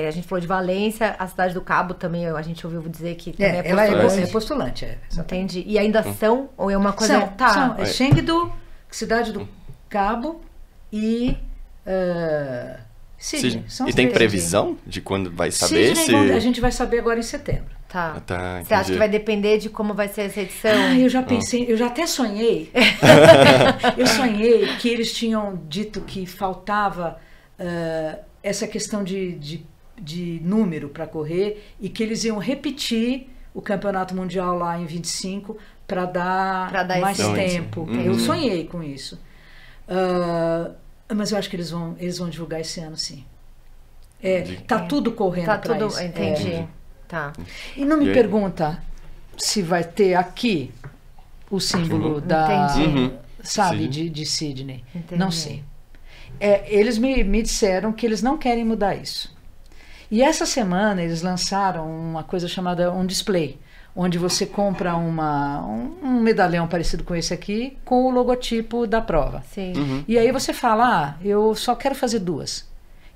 a gente falou de Valência, a Cidade do Cabo também, a gente ouviu dizer que também ela é postulante. Entendi. E ainda são? Ou é uma coisa... São Chengdu, Cidade do Cabo e Sydney. E tem previsão de quando vai saber? Sydney, a gente vai saber agora em setembro. Tá. Você acha que vai depender de como vai ser essa edição? Eu já pensei, eu já até sonhei. Eu sonhei que eles tinham dito que faltava essa questão de número para correr e que eles iam repetir o campeonato mundial lá em 25 para dar mais tempo. Eu sonhei com isso. Mas eu acho que eles vão divulgar esse ano, sim. Tá tudo correndo para isso. Entendi. Tá. E não me pergunta se vai ter aqui o símbolo de Sydney. Entendi. Não sei. Eles me disseram que eles não querem mudar isso. E essa semana eles lançaram uma coisa chamada um display, onde você compra um medalhão parecido com esse aqui, com o logotipo da prova. Sim. E aí você fala, eu só quero fazer 2.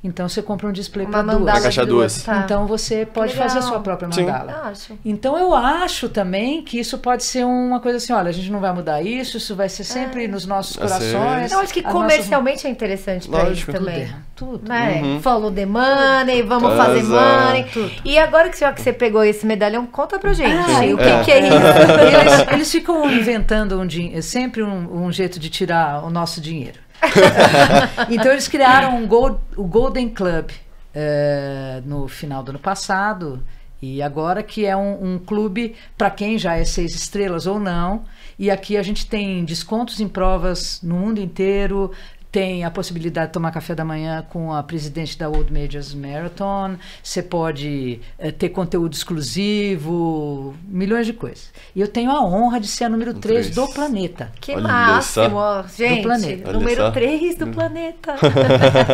Então você compra um display Uma para duas. Uma caixa duas. Tá. Então você pode fazer a sua própria mandala. Eu acho. Então eu acho também que isso pode ser uma coisa assim, olha, a gente não vai mudar isso vai ser sempre nos nossos corações. Eu acho que comercialmente é interessante para isso também. Tudo. Né? Follow the money, vamos fazer money. Tudo. E agora que já que você pegou esse medalhão, conta pra gente. O que é isso? Eles ficam inventando sempre um jeito de tirar o nosso dinheiro. Então eles criaram o Golden Club no final do ano passado, e agora que é um clube para quem já é 6 estrelas ou não, e aqui a gente tem descontos em provas no mundo inteiro, tem a possibilidade de tomar café da manhã com a presidente da World Majors Marathon, você pode ter conteúdo exclusivo, milhões de coisas. E eu tenho a honra de ser a número 3 do planeta. Que máximo, gente. Do planeta. Número 3 do planeta.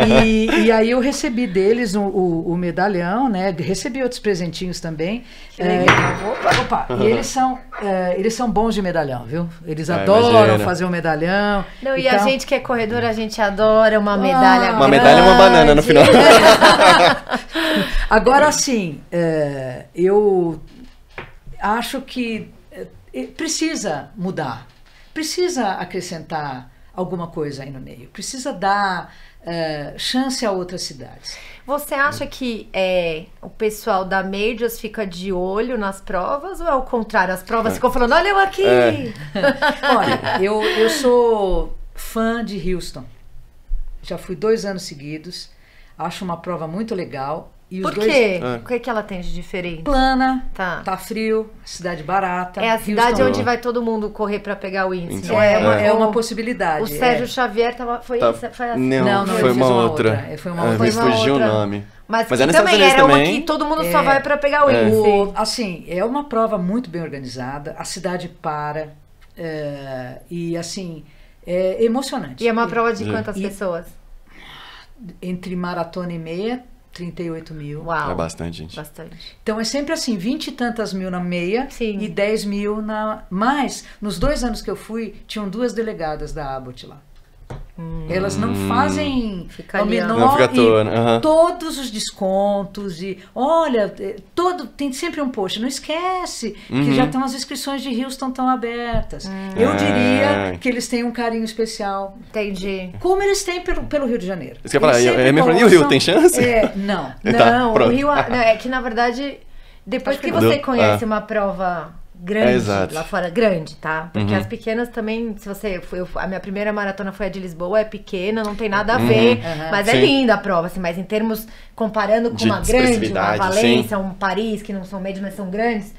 E aí eu recebi deles o medalhão, né? Recebi outros presentinhos também. Opa. E eles são bons de medalhão, viu? Eles adoram fazer um medalhão. Não, e a gente que é corredora, a gente adora uma medalha Uma grande. medalha e uma banana no final. Agora, assim, eu acho que precisa mudar. Precisa acrescentar alguma coisa aí no meio. Precisa dar chance a outras cidades. Você acha que o pessoal da Majors fica de olho nas provas ou é o contrário? As provas ficam falando, olha eu aqui! Olha, eu sou fã de Houston. Já fui 2 anos seguidos. Acho uma prova muito legal. E Por quê? O que ela tem de diferente? Plana, tá frio, cidade barata. É a cidade onde vai todo mundo correr para pegar o índice. É uma possibilidade. O Sérgio Xavier foi assim. Não, foi uma outra. Foi uma outra. Me fugiu o nome. Mas é nos também Estados era também. uma que todo mundo só vai para pegar o índice. Assim, é uma prova muito bem organizada. A cidade para. E assim, é emocionante. E é uma prova de quantas pessoas? Entre maratona e meia, 38 mil. Uau. É bastante, gente. Bastante. Então é sempre assim, 20 e tantas mil na meia. Sim. E 10 mil na... Mas, nos 2 anos que eu fui, tinham 2 delegadas da Abbott lá. Elas não fazem Fica ali, não fica à toa, né? Todos os descontos e olha, tem sempre um post, não esquece que já estão as inscrições de Houston estão abertas. Eu diria que eles têm um carinho especial. Entendi. Como eles têm pelo Rio de Janeiro. Isso que eu ia falar, e o Rio tem chance? Não. Não, o Rio é que na verdade depois que você conhece uma prova grande lá fora, grande, tá? Porque as pequenas também, se você a minha primeira maratona foi a de Lisboa, é pequena, não tem nada a ver, mas é linda a prova, assim, mas em termos, comparando com uma grande, uma Valência, um Paris, que não são médios, mas são grandes,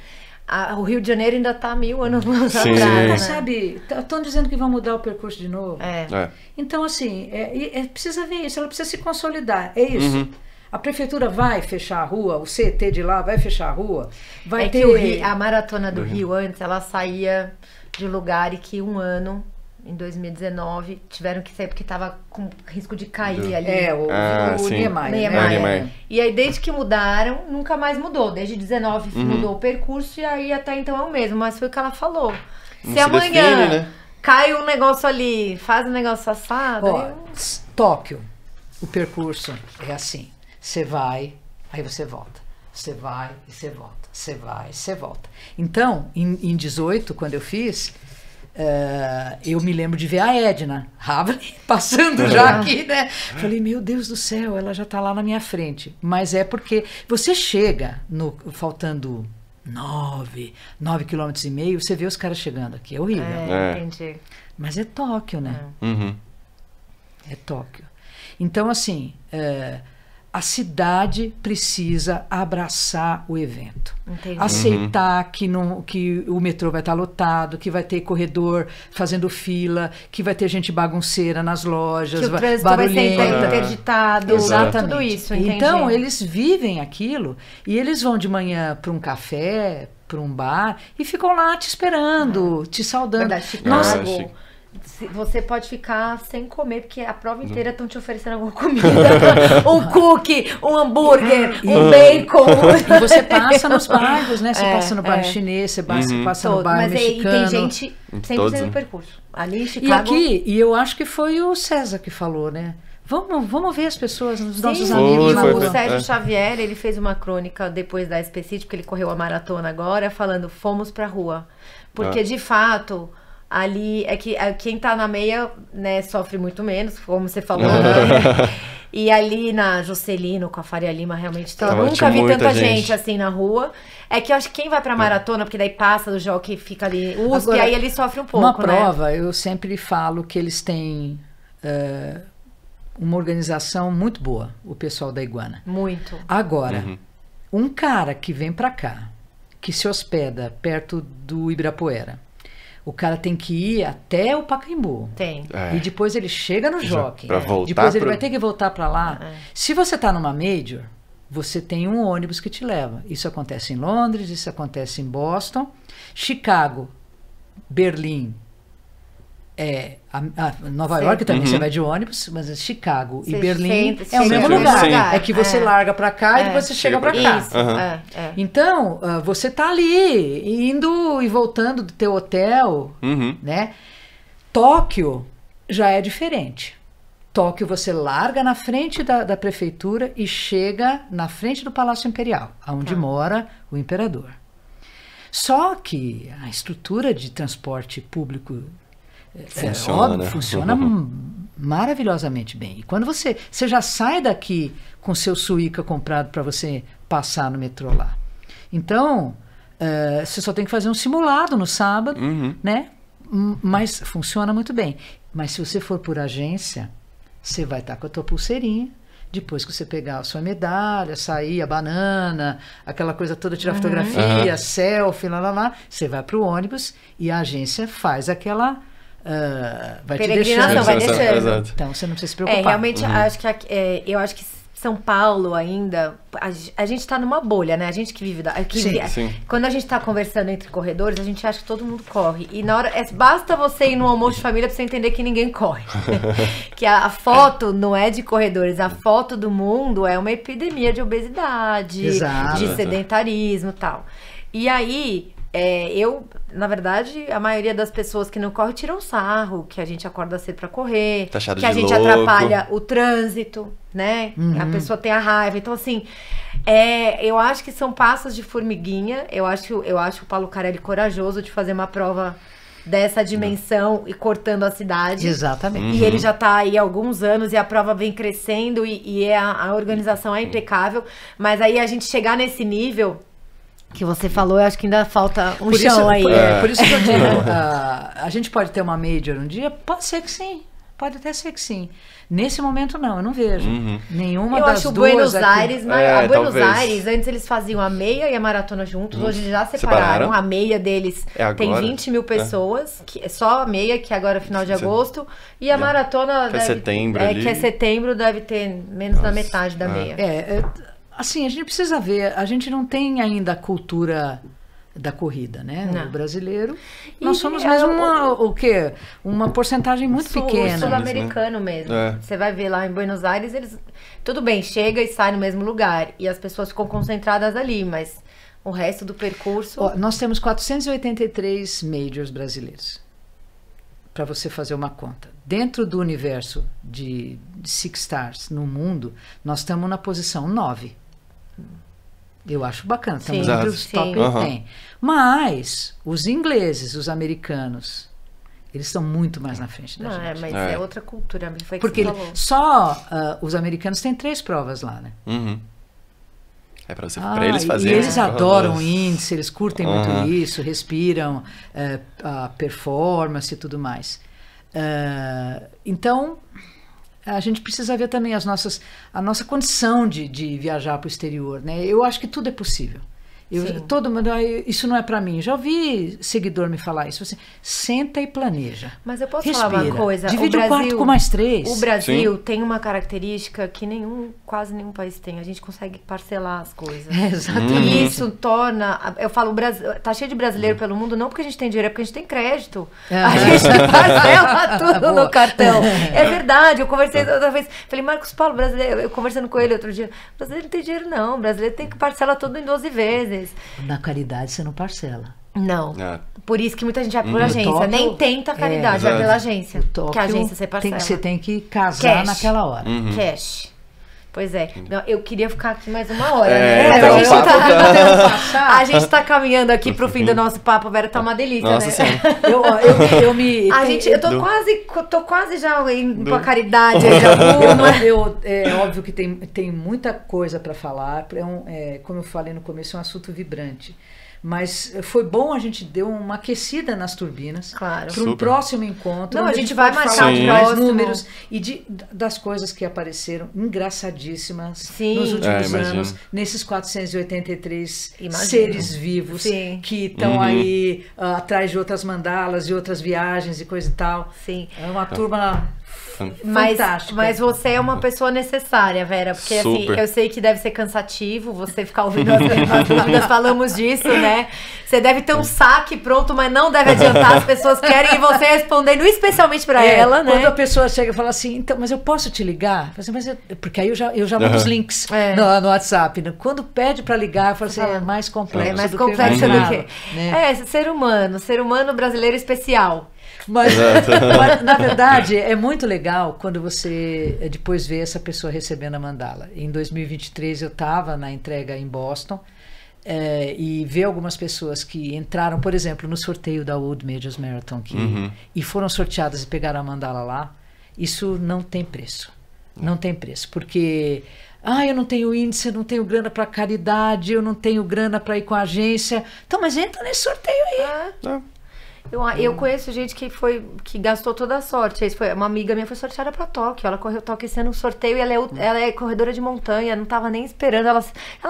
o Rio de Janeiro ainda tá 1000 anos atrás, né? Sabe, estão dizendo que vão mudar o percurso de novo. Então, assim, precisa ver isso, ela precisa se consolidar, é isso. A prefeitura vai fechar a rua, o CET de lá vai fechar a rua, vai ter... a maratona do Rio antes, ela saía de lugar e que um ano, em 2019, tiveram que sair porque tava com risco de cair ali. O Niemeyer. E aí, desde que mudaram, nunca mais mudou. Desde 19 mudou o percurso e aí até então é o mesmo. Mas foi o que ela falou. Se amanhã cai um negócio ali, faz um negócio assado... Tóquio, o percurso é assim. Você vai, aí você volta. Você vai e você volta. Você vai e você volta. Então, em 18, quando eu fiz, eu me lembro de ver a Edna Havre passando já aqui, né? Falei, meu Deus do céu, ela já tá lá na minha frente. Mas é porque você chega, faltando 9,5 km, você vê os caras chegando aqui. É horrível. Entendi. Mas é Tóquio, né? É Tóquio. Então, assim... a cidade precisa abraçar o evento. Entendi. Aceitar que o metrô vai estar lotado, que vai ter corredor fazendo fila, que vai ter gente bagunceira nas lojas, que o trânsito vai ser interditado. Exatamente. Tudo isso, entendi. Então, eles vivem aquilo e eles vão de manhã para um café, para um bar e ficam lá te esperando, te saudando. Chicago. você pode ficar sem comer, porque a prova inteira estão te oferecendo alguma comida. Um cookie, um hambúrguer, um bacon. E você passa nos bairros, né? Você passa no bairro chinês, você passa no bairro mexicano. Mas tem gente 100% no percurso. Ali em Chicago... E eu acho que foi o César que falou, né? Vamos ver as pessoas, os nossos amigos na rua. O Sérgio Xavier, ele fez uma crônica depois da SP City, porque ele correu a maratona agora, falando, fomos pra rua. Porque, de fato... Ali é que quem tá na meia, né, sofre muito menos, como você falou, né? E ali na Juscelino, com a Faria Lima, realmente eu nunca vi tanta gente assim na rua. É que eu acho que quem vai pra maratona, porque daí passa do jockey, fica ali, USP, e aí ele sofre um pouco, uma prova, eu sempre falo que eles têm uma organização muito boa, o pessoal da Iguana. Muito. Agora, um cara que vem pra cá, que se hospeda perto do Ibirapuera, o cara tem que ir até o Pacaembu. Tem. E depois ele chega no jockey. Voltar depois ele vai ter que voltar para lá. Se você está numa major, você tem um ônibus que te leva. Isso acontece em Londres, isso acontece em Boston. Chicago, Berlim, Nova York também você vai de ônibus, mas Chicago e Berlim é o mesmo lugar. É que você larga para cá e depois você chega para cá. Isso. Então, você tá ali, indo e voltando do teu hotel, né? Tóquio já é diferente. Tóquio você larga na frente da prefeitura e chega na frente do Palácio Imperial, onde mora o imperador. Só que a estrutura de transporte público funciona maravilhosamente bem. E quando você já sai daqui com seu Suica comprado para você passar no metrô lá. Então, você só tem que fazer um simulado no sábado, né? Mas funciona muito bem. Mas se você for por agência, você vai estar com a tua pulseirinha. Depois que você pegar a sua medalha, sair a banana, aquela coisa toda, tirar fotografia, selfie, lá, você vai para o ônibus e a agência faz aquela... vai te deixando. Vai deixando. Então você não precisa se preocupar. Realmente eu acho que São Paulo ainda, a gente tá numa bolha, né? A gente que vive Sim. Quando a gente tá conversando entre corredores, a gente acha que todo mundo corre. E na hora, basta você ir no almoço de família pra você entender que ninguém corre. Que a foto não é de corredores, a foto do mundo é uma epidemia de obesidade, de sedentarismo e tal. E aí... na verdade, a maioria das pessoas que não correm tiram sarro, que a gente acorda cedo pra correr, Taxado que a gente atrapalha o trânsito, né? A pessoa tem a raiva. Então, assim, eu acho que são passos de formiguinha. Eu acho o Paulo Carelli corajoso de fazer uma prova dessa dimensão e cortando a cidade. Exatamente. E ele já tá aí há alguns anos e a prova vem crescendo e a organização é impecável. Mas aí a gente chegar nesse nível... que você falou, eu acho que ainda falta um chão aí. Por isso que eu digo, a gente pode ter uma major um dia? Pode ser que sim. Pode até ser que sim. Nesse momento, não, eu não vejo. Nenhuma das duas. Eu acho Buenos Aires, Buenos Aires, antes eles faziam a meia e a maratona juntos, hoje eles já separaram. A meia deles tem 20 mil pessoas, que é só a meia, que agora é final de agosto, e a maratona... Que é setembro ali. Que é setembro, deve ter menos da metade da meia. Assim, a gente precisa ver, a gente não tem ainda a cultura da corrida, né? Não. O brasileiro, nós somos mesmo uma porcentagem muito pequena. O sul-americano mesmo. Você vai ver lá em Buenos Aires, eles... Tudo bem, chega e sai no mesmo lugar, e as pessoas ficam concentradas ali, mas o resto do percurso... Nós temos 483 majors brasileiros, para você fazer uma conta. Dentro do universo de Six Stars no mundo, nós estamos na posição 9. Eu acho bacana, estamos entre os top 10. Mas os ingleses, os americanos, eles estão muito mais na frente da gente. Mas é outra cultura. Porque os americanos têm 3 provas lá, né? Pra eles fazerem. E eles adoram o índice, eles curtem muito isso, respiram a performance e tudo mais. Então... a gente precisa ver também a nossa condição de viajar para o exterior, né? Eu acho que tudo é possível. Todo mundo, isso não é para mim. Já ouvi seguidor me falar isso. Você senta e planeja. Mas eu posso falar uma coisa? Divide o quarto com mais 3. O Brasil tem uma característica que quase nenhum país tem. A gente consegue parcelar as coisas. Exatamente. E isso torna... Eu falo, o Brasil tá cheio de brasileiro pelo mundo, não porque a gente tem dinheiro, é porque a gente tem crédito. A gente parcela tudo no cartão. É verdade. Eu conversei outra vez. Falei, Marcos Paulo, brasileiro... Eu conversando com ele outro dia. Brasileiro não tem dinheiro, não. O brasileiro tem que parcelar tudo em 12 vezes. Na caridade você não parcela. Não. Por isso que muita gente vai por agência. Tóquio, nem tenta a caridade, vai pela agência. Que a agência você parcela. Você tem que casar Cash. naquela hora. Cash. Pois é. Não, eu queria ficar aqui mais uma hora, então, a gente tá caminhando aqui pro fim do nosso papo, Vera, tá uma delícia, Nossa, né? Sim. Eu tô quase já indo pra caridade. É óbvio que tem muita coisa para falar. Como eu falei no começo, é um assunto vibrante. Mas foi bom, a gente deu uma aquecida nas turbinas. Claro. Para um próximo encontro. Não, a gente vai marcar de mais números e das coisas que apareceram engraçadíssimas nos últimos anos, nesses 483 seres vivos que estão aí atrás de outras mandalas e outras viagens e coisa e tal. Sim. É uma turma fantástica. Mas você é uma pessoa necessária, Vera, porque assim, eu sei que deve ser cansativo você ficar ouvindo as mesmas dúvidas, falamos disso, né? Você deve ter um saque pronto, mas não deve adiantar, as pessoas querem e você respondendo especialmente para ela, né? Quando a pessoa chega e fala assim, então, mas eu posso te ligar? Porque aí eu já mando os links no WhatsApp. Né? Quando pede para ligar, eu falo assim, é mais complexo. É mais complexo do que... Né? Ser humano brasileiro especial. Mas, na verdade, é muito legal quando você depois vê essa pessoa recebendo a mandala. Em 2023, eu estava na entrega em Boston e ver algumas pessoas que entraram, por exemplo, no sorteio da Old Majors Marathon e foram sorteadas e pegaram a mandala lá. Isso não tem preço. Não tem preço, porque... eu não tenho índice, eu não tenho grana para caridade, eu não tenho grana para ir com a agência. Então, mas entra nesse sorteio aí. Eu conheço gente que gastou toda a sorte. Uma amiga minha foi sorteada para Tóquio. Ela correu Tóquio sendo um sorteio e ela é corredora de montanha, não estava nem esperando. Ela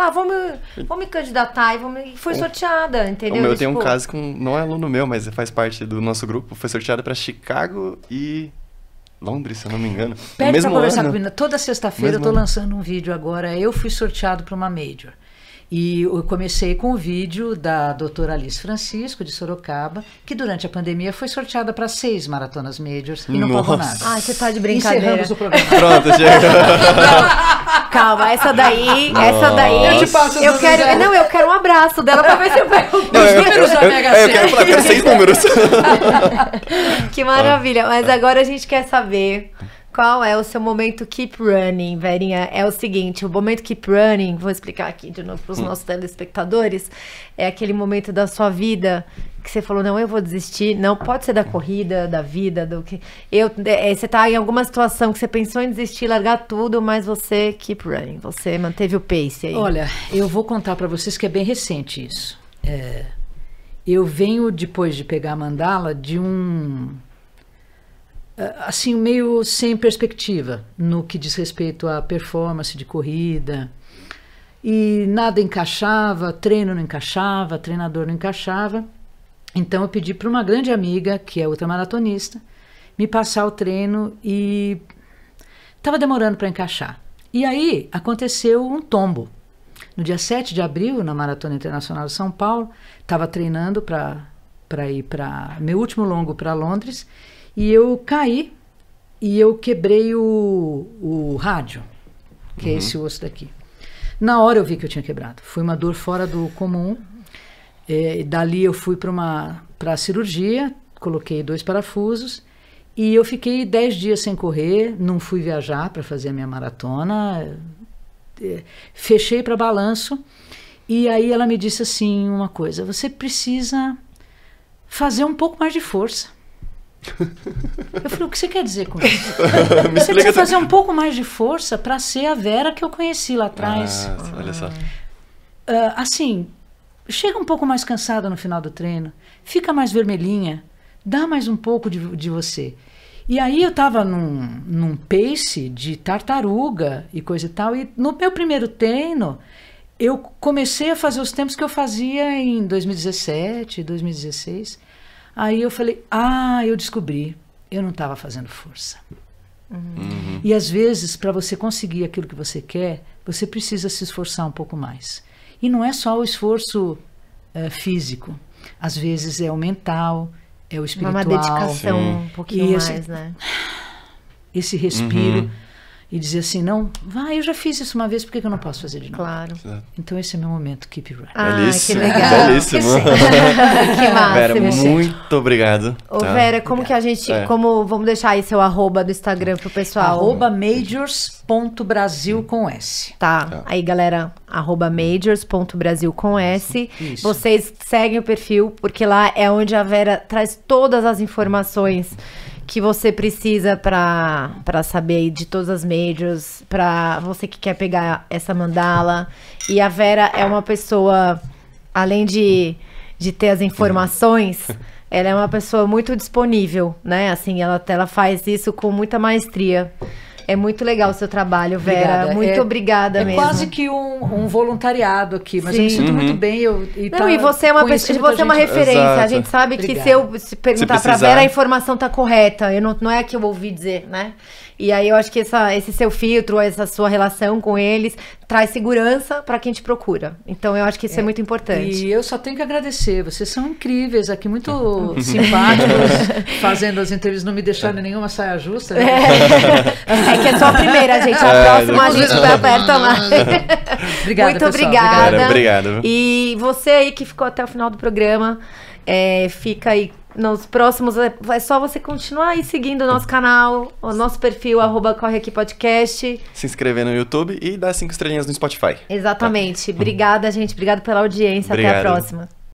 vou me candidatar e foi sorteada, entendeu? O meu tem um caso com, não é aluno meu, mas faz parte do nosso grupo. Foi sorteada para Chicago e Londres, se eu não me engano. Pede para conversar comigo. Toda sexta-feira eu estou lançando um vídeo agora. Eu fui sorteado para uma Major. E eu comecei com o vídeo da doutora Alice Francisco, de Sorocaba, que durante a pandemia foi sorteada para 6 maratonas majors e não pagou nada. Ai, você tá de brincadeira. Encerramos o programa. Pronto, chega. Calma, essa daí. Eu te passo eu quero um abraço dela para ver se eu pego os números da Mega Sena. Eu quero 6 números. Que maravilha. Mas agora a gente quer saber... Qual é o seu momento keep running, Verinha? É o seguinte, o momento keep running, vou explicar aqui de novo para os nossos telespectadores, é aquele momento da sua vida que você falou, não, eu vou desistir, não, pode ser da corrida, da vida, do que... você está em alguma situação que você pensou em desistir, largar tudo, mas você keep running, você manteve o pace aí. Olha, eu vou contar para vocês que é bem recente isso. Eu venho, depois de pegar a mandala, de assim, meio sem perspectiva no que diz respeito à performance de corrida, e nada encaixava, treino não encaixava, treinador não encaixava. Então eu pedi para uma grande amiga, que é ultramaratonista, me passar o treino e estava demorando para encaixar. E aí aconteceu um tombo. No dia 7 de abril, na Maratona Internacional de São Paulo, estava treinando para ir para meu último longo para Londres. E eu caí e eu quebrei o rádio, que é esse osso daqui. Na hora eu vi que eu tinha quebrado. Foi uma dor fora do comum. Dali eu fui para a cirurgia, coloquei 2 parafusos e eu fiquei 10 dias sem correr, não fui viajar para fazer a minha maratona. Fechei para balanço e aí ela me disse assim uma coisa, você precisa fazer um pouco mais de força. Eu falei, o que você quer dizer com isso? Você precisa fazer um pouco mais de força para ser a Vera que eu conheci lá atrás. Olha só. Assim, chega um pouco mais cansada no final do treino, fica mais vermelhinha, dá mais um pouco de você. E aí eu estava num pace de tartaruga e coisa e tal, e no meu primeiro treino eu comecei a fazer os tempos que eu fazia em 2017, 2016. Aí eu falei, eu descobri, eu não estava fazendo força. E às vezes, para você conseguir aquilo que você quer, você precisa se esforçar um pouco mais. E não é só o esforço físico. Às vezes é o mental, é o espiritual. Uma dedicação um pouquinho mais, né? Esse respiro. E dizer assim, não, eu já fiz isso uma vez, por que eu não posso fazer de novo? Claro. Então esse é meu momento, keep it right. Belíssimo, que legal. Belíssimo. Que massa. Vera, muito obrigado. Ô, Vera, como que a gente, vamos deixar aí seu arroba do Instagram pro pessoal? @majors.brasil com S. Tá, aí galera, @majors.brasil com S. Isso. Vocês seguem o perfil, porque lá é onde a Vera traz todas as informações que você precisa para saber aí de todas as majors, para você que quer pegar essa mandala. E a Vera é uma pessoa, além de ter as informações, ela é uma pessoa muito disponível, né? Assim, ela faz isso com muita maestria. É muito legal o seu trabalho, Vera. Obrigada. Muito obrigada mesmo. É quase que um voluntariado aqui, mas Sim. eu me sinto muito bem. E você é uma pessoa, você é uma referência. Exato. A gente sabe que Obrigada. se eu perguntar pra precisar. Vera, a informação tá correta. Não é que eu ouvi dizer, né? E aí eu acho que esse seu filtro, essa sua relação com eles, traz segurança pra quem te procura. Então eu acho que isso é muito importante. E eu só tenho que agradecer. Vocês são incríveis aqui, muito simpáticos, fazendo as entrevistas, não me deixando nenhuma saia justa. Né? É que é só a primeira, gente. A próxima a gente vai aberta mais. Obrigada, Muito pessoal. obrigada. Obrigado. E você aí que ficou até o final do programa, fica aí nos próximos. É só você continuar aí seguindo o nosso canal, o nosso perfil, @Corre Aqui Podcast. Se inscrever no YouTube e dar 5 estrelinhas no Spotify. Exatamente. Obrigada, gente. Obrigada pela audiência. Até a Obrigado. próxima.